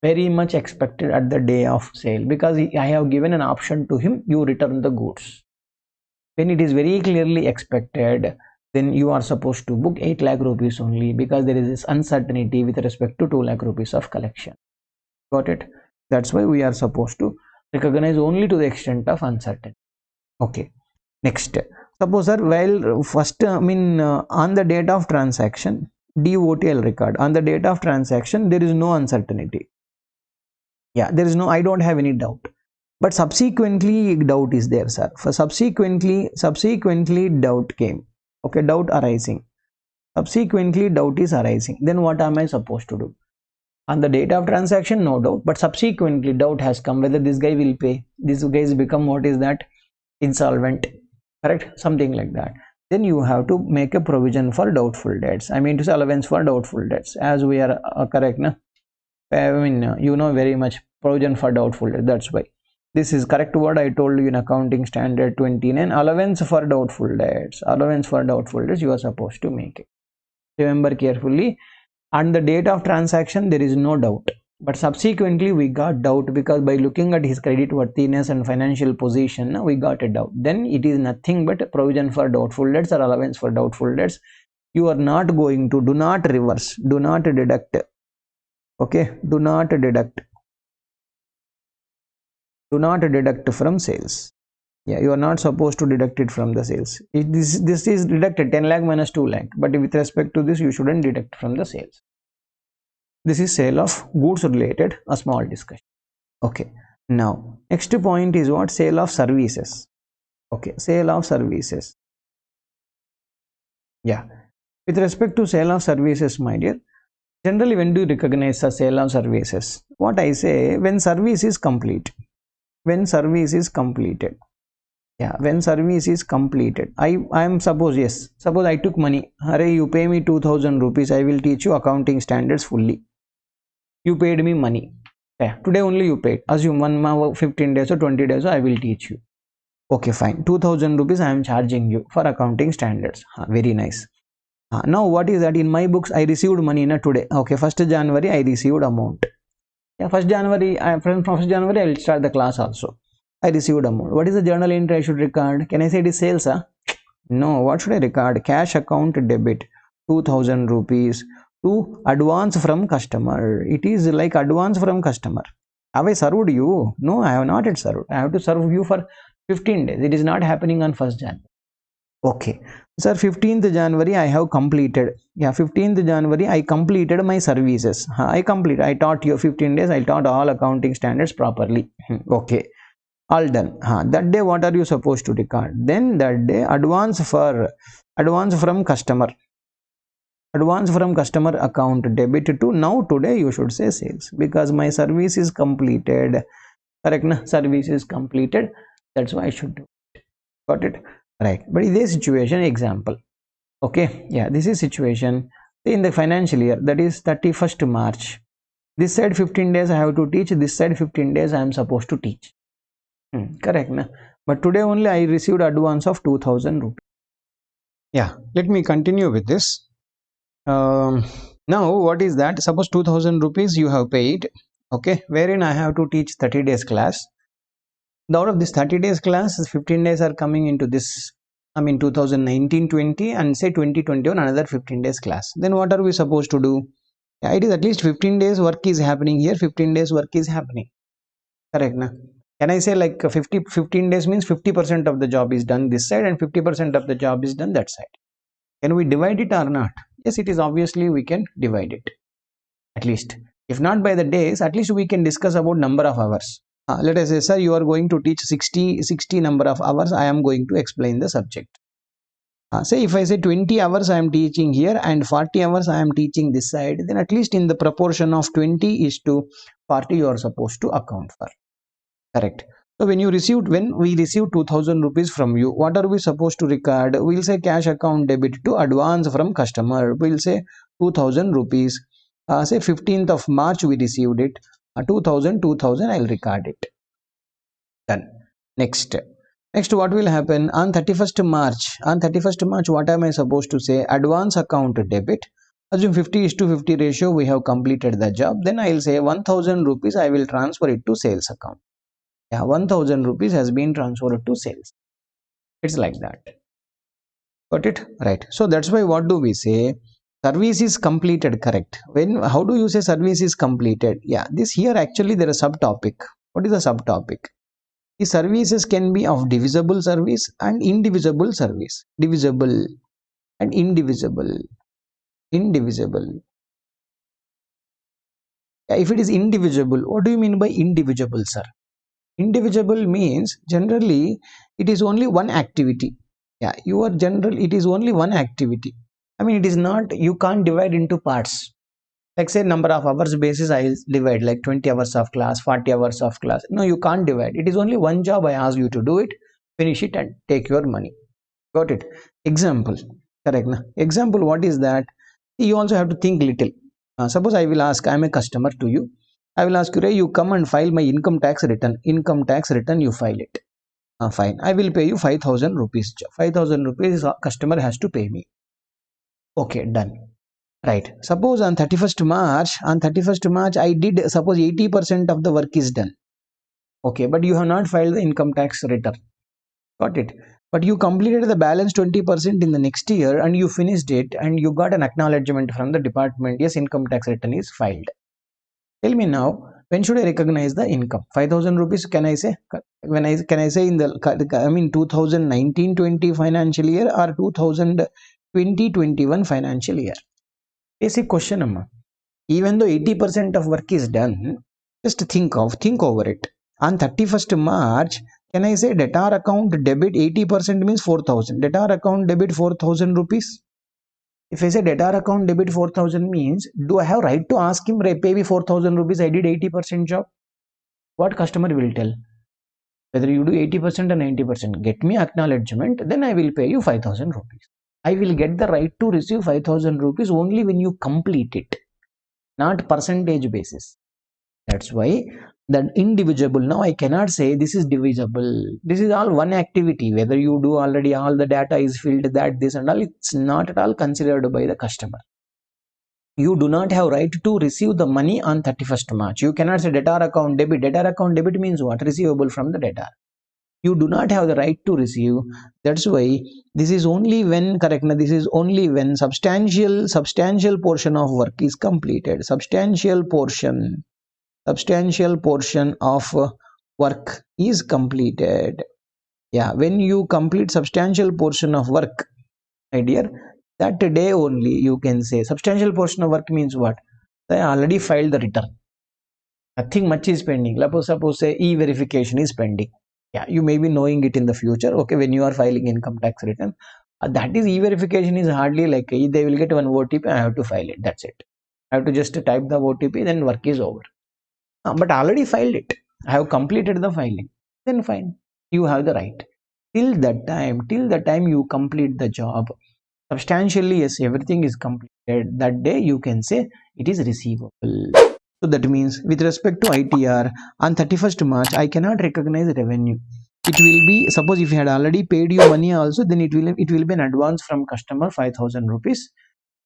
Very much expected at the day of sale, because I have given an option to him, you return the goods. When it is very clearly expected, then you are supposed to book 8 lakh rupees only, because there is this uncertainty with respect to 2 lakh rupees of collection. Got it? That's why we are supposed to recognize only to the extent of uncertainty. Okay. Next, suppose sir, while first on the date of transaction, DOTL record, on the date of transaction there is no uncertainty. Yeah, there is no, I don't have any doubt. But subsequently doubt is there, sir. For subsequently doubt came. Okay, doubt arising. Subsequently doubt is arising. Then what am I supposed to do? On the date of transaction, no doubt. But subsequently doubt has come whether this guy will pay. This guy has become, what is that? Insolvent. Correct? Something like that. Then you have to make a provision for doubtful debts. I mean to say allowance for doubtful debts. As we are correct, na? I mean, you know very much provision for doubtful debts. That's why. This is correct word I told you in accounting standard 29. Allowance for doubtful debts. Allowance for doubtful debts you are supposed to make it. Remember carefully. On the date of transaction there is no doubt. But subsequently we got doubt, because by looking at his credit worthiness and financial position, we got a doubt. Then it is nothing but a provision for doubtful debts or allowance for doubtful debts. You are not going to, do not reverse, do not deduct. Okay, do not deduct. Do not deduct from sales. Yeah, you are not supposed to deduct it from the sales. This is deducted 10 lakh minus 2 lakh. But with respect to this, you shouldn't deduct from the sales. This is sale of goods related, a small discussion. Okay. Now, next point is what? Sale of services. Okay. Sale of services. Yeah. With respect to sale of services, my dear, generally when do you recognize the sale of services? What I say, when service is complete. When service is completed. Yeah, when service is completed. I am suppose, yes, suppose I took money. Hare, you pay me 2000 rupees. I will teach you accounting standards fully. You paid me money. Yeah, today only you paid. Assume 1 month, 15 days or 20 days, I will teach you. Okay, fine. 2000 rupees I am charging you for accounting standards. Very nice. Now what is that? In my books, I received money today. Okay, 1st January I received amount. Yeah, 1st January, from 1st January I will start the class also. I received amount. What is the journal entry I should record? Can I say it is sales? No, what should I record? Cash account debit 2000 rupees to advance from customer. It is like advance from customer. Have I served you? No, I have not yet served. I have to serve you for 15 days. It is not happening on 1st January. Okay. Sir, 15th January I have completed. Yeah, 15th January I completed my services. I taught you 15 days. I taught all accounting standards properly. Okay. All done. That day what are you supposed to record? Then that day advance from customer. advance from customer account debit to, now today you should say sales, because my service is completed. Correct na? Service is completed, that's why I should do it. Got it? Right. But in this situation, example, okay, yeah, this is situation in the financial year, that is 31st March. This side 15 days I have to teach, this side 15 days I am supposed to teach. Correct na? But today only I received advance of 2000 rupees. Yeah, let me continue with this. Now what is that? Suppose 2000 rupees you have paid, okay, wherein I have to teach 30 days class. Out of this 30 days class, 15 days are coming into this, I mean 2019-20, and say 2021 another 15 days class. Then what are we supposed to do? Yeah, it is at least 15 days work is happening here, 15 days work is happening. Correct na? Can I say like 15 days means 50% of the job is done this side and 50% of the job is done that side. Can we divide it or not? Yes, it is obviously we can divide it. At least, if not by the days, at least we can discuss about number of hours. Let us say, sir, you are going to teach 60 number of hours. I am going to explain the subject. Say if I say 20 hours I am teaching here and 40 hours I am teaching this side, then at least in the proportion of 20 is to 40 you are supposed to account for. Correct. So when we received 2000 rupees from you, what are we supposed to record? We'll say cash account debit to advance from customer. We'll say 2000 rupees. Say 15th of March we received it. 2000 I'll record it. Done. Next what will happen on 31st March? On 31st March, what am I supposed to say? Advance account debit. Assume 50:50 ratio, we have completed the job. Then I'll say 1000 rupees I will transfer it to sales account. Yeah, 1000 rupees has been transferred to sales. It's like that. Got it? Right. So that's why what do we say? Service is completed, correct? How do you say service is completed? Yeah, this here actually there is a subtopic. What is the subtopic? The services can be of divisible service and indivisible service. Divisible and indivisible. Indivisible. Yeah, if it is indivisible, what do you mean by indivisible, sir? Indivisible means generally it is only one activity. Yeah, it is only one activity. I mean, it is not, you can't divide into parts. Like say number of hours basis I'll divide, like 20 hours of class, 40 hours of class. No, you can't divide. It is only one job. I ask you to do it, finish it and take your money. Got it? Example. Correct na? Example, what is that? You also have to think little. Suppose I will ask, I am a customer to you. I will ask you, Ray, you come and file my income tax return. Income tax return, you file it. Fine. I will pay you 5000 rupees. 5000 rupees customer has to pay me. Okay, done. Right. Suppose on 31st March, I did, suppose 80% of the work is done. Okay, but you have not filed the income tax return. Got it? But you completed the balance 20% in the next year and you finished it and you got an acknowledgement from the department. Yes, income tax return is filed. Tell me now, when should I recognize the income? 5000 rupees, can I say? Can I say in the, 2019-20 financial year or 2020-21 financial year? Basic question, Amma. Even though 80% of work is done, just think over it. On 31st March, can I say debtor account debit 80% means 4000. Debtor account debit 4000 rupees. If I say debtor account debit 4000 means, do I have right to ask him, pay me 4000 rupees, I did 80% job? What customer will tell? Whether you do 80% or 90%, get me acknowledgement, then I will pay you 5000 rupees. I will get the right to receive 5000 rupees only when you complete it, not percentage basis. That's why that indivisible, now I cannot say this is divisible. This is all one activity. Whether you do already all the data is filled, that this and all, it's not at all considered by the customer. You do not have right to receive the money on 31st March. You cannot say debtor account debit. Debtor account debit means what? Receivable from the debtor. You do not have the right to receive. That's why this is only when, correct na, this is only when substantial portion of work is completed. Substantial portion of work is completed. Yeah, when you complete substantial portion of work, my dear, that day only you can say. Substantial portion of work means what? I already filed the return. Nothing much is pending. Suppose say e-verification is pending. Yeah, you may be knowing it in the future. Okay, when you are filing income tax return, That is e-verification is hardly like they will get one OTP, I have to file it, that's it. I have to just type the OTP, then work is over. But already filed it, I have completed the filing, then fine, you have the right. Till the time you complete the job substantially, yes, everything is completed, that day you can say it is receivable. So that means with respect to ITR on 31st March, I cannot recognize revenue. It will be, suppose if you had already paid you money also, then it will be an advance from customer 5,000 rupees.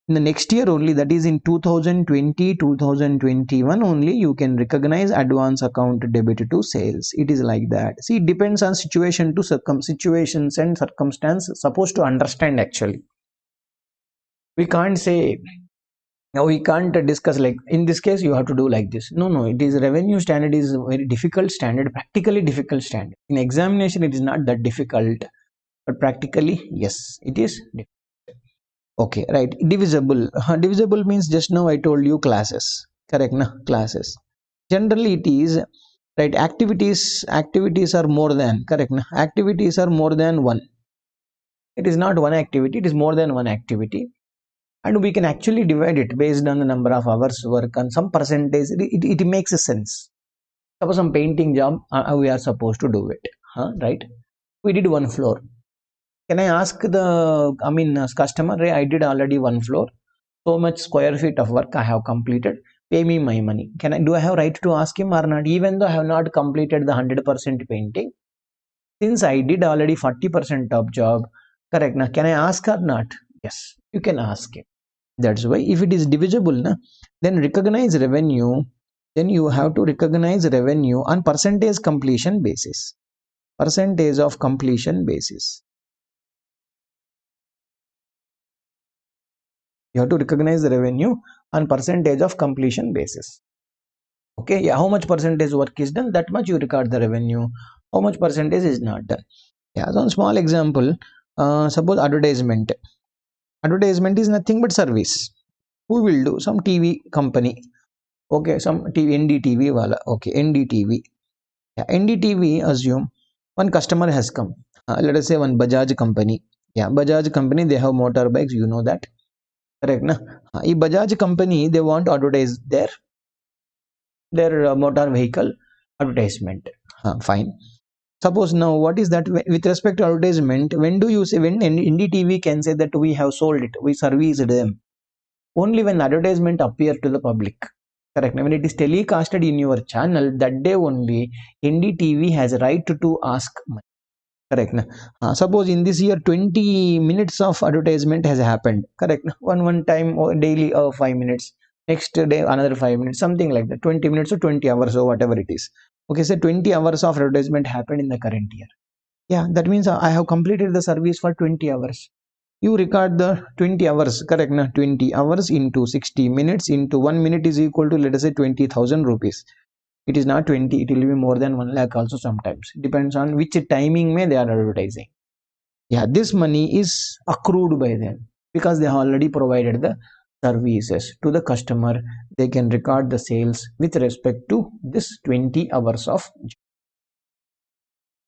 In the next year only, that is in 2020 2021 only, you can recognize advance account debit to sales. It is like that. See, it depends on situation to situations and circumstance, supposed to understand actually. We can't say now, we can't discuss like in this case you have to do like this. No, it is revenue standard is very difficult standard, practically difficult standard. In examination it is not that difficult, but practically yes, it is okay, right. Divisible. Divisible means just now I told you classes, correct? Na classes, generally it is right. Activities are more than, correct? Na activities are more than one. It is not one activity, it is more than one activity, and we can actually divide it based on the number of hours work and some percentage. It makes a sense. Suppose some painting job, we are supposed to do it, right? We did one floor. Can I ask the customer, hey, I did already one floor, so much square feet of work I have completed, pay me my money? Do I have right to ask him or not, even though I have not completed the 100% painting? Since I did already 40% of job, correct? Now can I ask or not? Yes, you can ask him. That's why if it is divisible, then recognize revenue, then you have to recognize revenue on percentage completion basis. Percentage of completion basis. You have to recognize the revenue on percentage of completion basis. Okay, yeah, how much percentage work is done, that much you record the revenue. How much percentage is not done? Yeah, so small example, suppose advertisement. Advertisement is nothing but service. Who will do? Some TV company. Okay, some TV, NDTV wala. Okay, NDTV. Yeah, NDTV, assume one customer has come. Let us say one Bajaj company. Yeah, Bajaj company, they have motorbikes, you know that. Correct, na? If Bajaj company, they want to advertise their motor vehicle advertisement. Fine. Suppose now, what is that with respect to advertisement? When do you say, when NDTV can say that we have sold it, we serviced them? Only when advertisement appear to the public. Correct. When it is telecasted in your channel, that day only NDTV has a right to ask money. Correct. Suppose in this year 20 minutes of advertisement has happened. Correct. One time or daily 5 minutes. Next day another 5 minutes, something like that. 20 minutes or 20 hours or whatever it is. Okay, so 20 hours of advertisement happened in the current year. Yeah, that means I have completed the service for 20 hours. You record the 20 hours, correct? Na? 20 hours into 60 minutes into 1 minute is equal to, let us say, 20,000 rupees. It is not 20, it will be more than 1 lakh also sometimes. Depends on which timing may they are advertising. Yeah, this money is accrued by them because they have already provided the services to the customer. They can record the sales with respect to this 20 hours of job.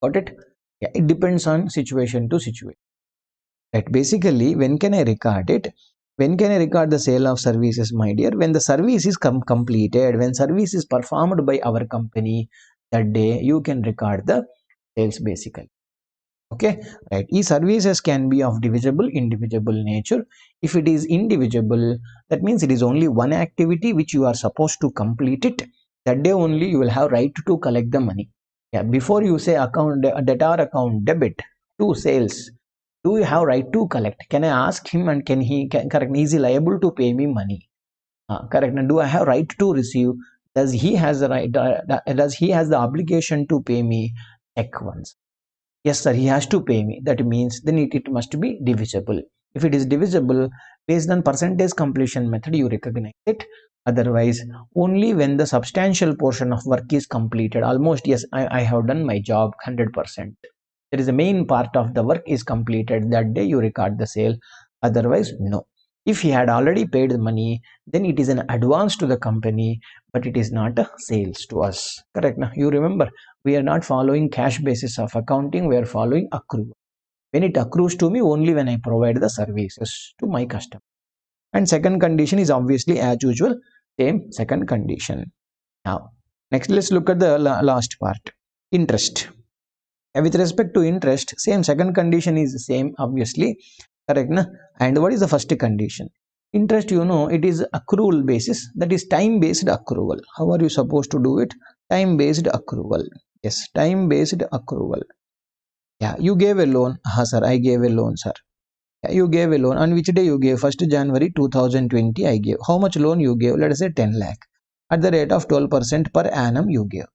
Got it? Yeah, it depends on situation to situation. Right. Basically, when can I record it? When can I record the sale of services, my dear? When the service is completed, when service is performed by our company, that day you can record the sales basically. Okay, right. These services can be of divisible, indivisible nature. If it is indivisible, that means it is only one activity which you are supposed to complete it. That day only you will have right to collect the money. Yeah, before you say account debtor account debit to sales, do you have right to collect? Can I ask him and correct? Is he liable to pay me money? Correct. And do I have right to receive? Does he has the right? Does he has the obligation to pay me check once? Yes, sir. He has to pay me. That means then it must be divisible. If it is divisible based on percentage completion method, you recognize it. Otherwise, only when the substantial portion of work is completed, almost yes, I have done my job 100%. There is a main part of the work is completed, that day you record the sale. Otherwise, no. If he had already paid the money, then it is an advance to the company, but it is not a sales to us. Correct? Now you remember, we are not following cash basis of accounting, we are following accrual. When it accrues to me only when I provide the services to my customer. And second condition is obviously as usual, same second condition. Now, next let's look at the last part, interest. With respect to interest, same second condition is the same, obviously, correct na? And what is the first condition? Interest, you know, it is accrual basis, that is time based accrual. How are you supposed to do it? Time based accrual. Yes, time based accrual. Yeah, you gave a loan. Sir, I gave a loan, sir. Yeah, you gave a loan. On which day you gave? 1st January 2020 I gave. How much loan you gave? Let us say 10 lakh. At the rate of 12% per annum you gave.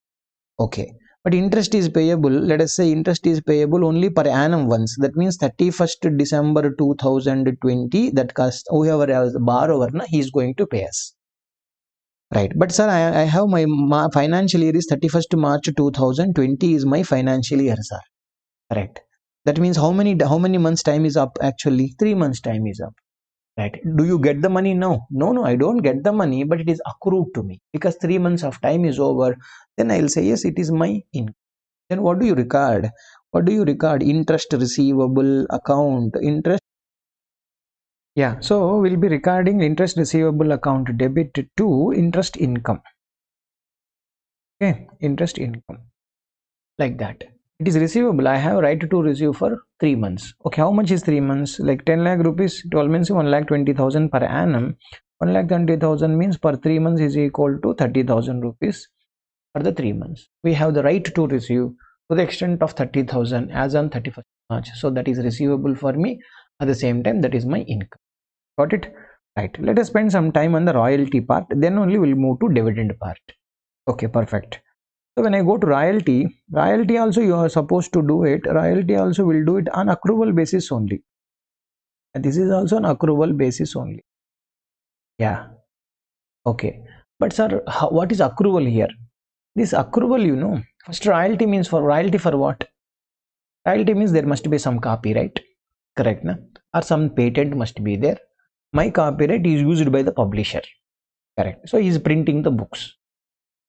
Okay. But interest is payable. Let us say interest is payable only per annum once. That means 31st December 2020. That cost whoever has the borrower, he is going to pay us. Right. But sir, I have my financial year is 31st March 2020 is my financial year, sir. Correct. That means how many months time is up? Actually 3 months time is up. Right. Do you get the money now? No, I don't get the money, but it is accrued to me because 3 months of time is over. Then I'll say yes, it is my income. Then what do you record? What do you record? Interest receivable account, interest. Yeah, so we'll be recording interest receivable account debit to interest income. Okay, interest income, like that. It is receivable. I have right to receive for 3 months. Okay, how much is 3 months? Like 10 lakh rupees, 12 means 1,20,000 per annum. 1,20,000 means per 3 months is equal to 30,000 rupees for the 3 months. We have the right to receive to the extent of 30,000 as on 31st March. So that is receivable for me. At the same time, that is my income. Got it? Right. Let us spend some time on the royalty part. Then only we'll move to dividend part. Okay, perfect. So when I go to royalty also you are supposed to do it. Royalty also will do it on accrual basis only. And this is also on accrual basis only. Yeah. Okay. But sir, what is accrual here? This accrual, you know, first royalty means for royalty for what? Royalty means there must be some copyright. Correct, na? Or some patent must be there. My copyright is used by the publisher. Correct. So he is printing the books.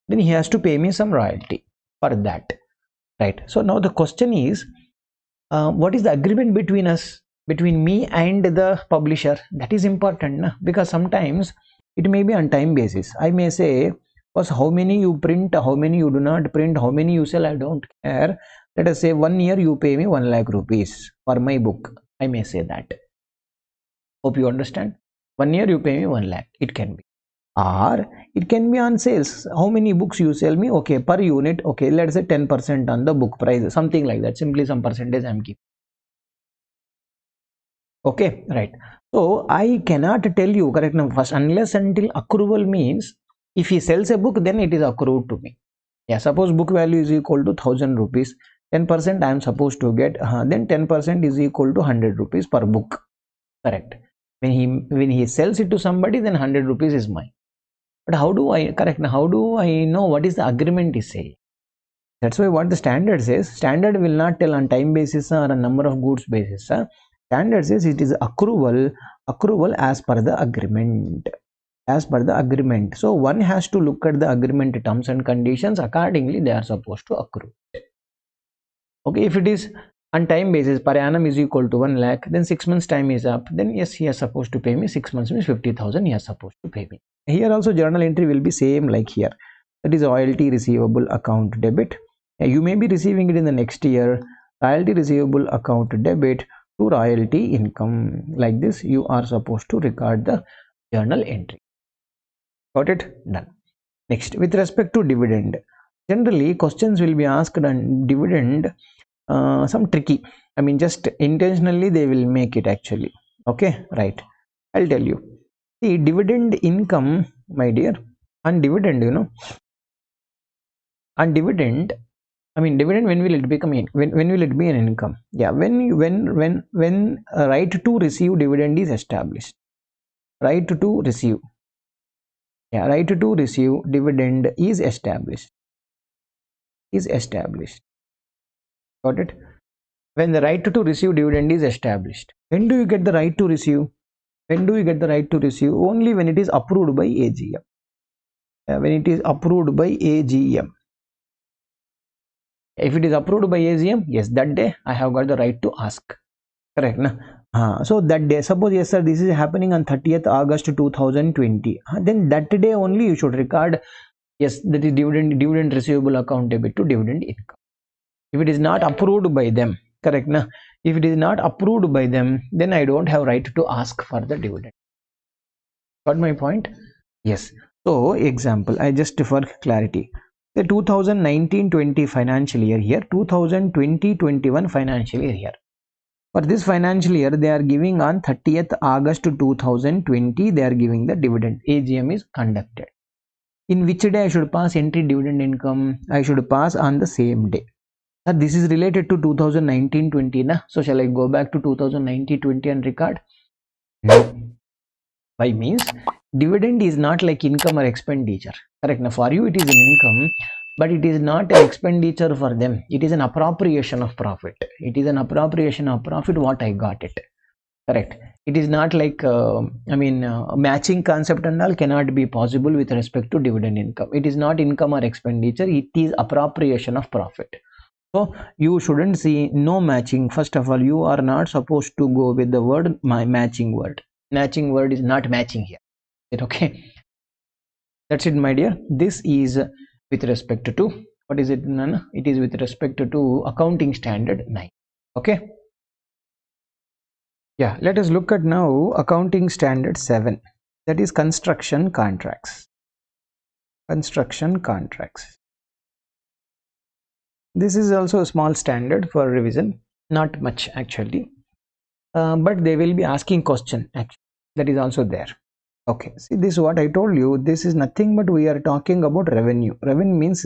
Then he has to pay me some royalty for that. Right. So now the question is, what is the agreement between us, between me and the publisher? That is important, na? Because sometimes it may be on time basis. I may say, because how many you print, how many you do not print, how many you sell, I don't care. Let us say 1 year you pay me 1 lakh rupees for my book. I may say that. Hope you understand. 1 year you pay me 1 lakh. It can be. Or it can be on sales. How many books you sell me? Okay, per unit. Okay, let's say 10% on the book price. Something like that. Simply some percentage I'm keeping. Okay, right. So I cannot tell you, correct now, first, unless until accrual means if he sells a book, then it is accrued to me. Yeah, suppose book value is equal to 1,000 rupees. 10% I am supposed to get. Then 10% is equal to 100 rupees per book. Correct. When he sells it to somebody, then 100 rupees is mine. But how do I how do I know what is the agreement is saying? That's why what the standard says, standard will not tell on time basis or a number of goods basis. Standard says it is accrual as per the agreement. As per the agreement. So one has to look at the agreement terms and conditions. Accordingly, they are supposed to accrue. Okay, if it is on time basis, per annum is equal to 1 lakh, then 6 months time is up, then yes, he is supposed to pay me. 6 months means 50,000 he is supposed to pay me. Here also journal entry will be same like here. That is royalty receivable account debit. You may be receiving it in the next year. Royalty receivable account debit to royalty income. Like this, you are supposed to record the journal entry. Got it? Done. Next, with respect to dividend, generally questions will be asked on dividend. Some tricky. I mean, just intentionally they will make it actually. Okay, right. I'll tell you. See, dividend income, my dear, on dividend, you know, on dividend, I mean, dividend, when will it become when will it be an income? Yeah, when right to receive dividend is established. Right to receive. Yeah, right to receive dividend is established. Is established. Got it? When the right to receive dividend is established. When do you get the right to receive? When do you get the right to receive? Only when it is approved by AGM. When it is approved by AGM. If it is approved by AGM, yes, that day I have got the right to ask. correct na? So that day, suppose yes sir, this is happening on 30th August 2020, then that day only you should record yes, that is dividend receivable account debit to dividend income. If it is not approved by them, correct na? If it is not approved by them, then I don't have right to ask for the dividend. Got my point? Yes. So example, I just for clarity, the 2019-20 financial year here, 2020-21 financial year here. For this financial year, they are giving on 30th August 2020, they are giving the dividend. AGM is conducted. In which day I should pass entry dividend income? I should pass on the same day. This is related to 2019-20 na? So shall I go back to 2019-20 and record? No. Why? Means dividend is not like income or expenditure, correct? Now for you it is an income, but it is not an expenditure for them. It is an appropriation of profit. It is an appropriation of profit what I got it, correct? It is not like matching concept and all cannot be possible with respect to dividend income. It is not income or expenditure, it is appropriation of profit. So you shouldn't see no matching. First of all, you are not supposed to go with the word matching word. Matching word is not matching here. Is it okay? That's it, my dear. This is with respect to what is it, Nana? It is with respect to accounting standard 9. Okay. Yeah, let us look at now accounting standard 7. That is construction contracts. Construction contracts. This is also a small standard for revision, not much actually, but they will be asking question actually. That is also there. Okay, see this what I told you, this is nothing but we are talking about revenue. Revenue means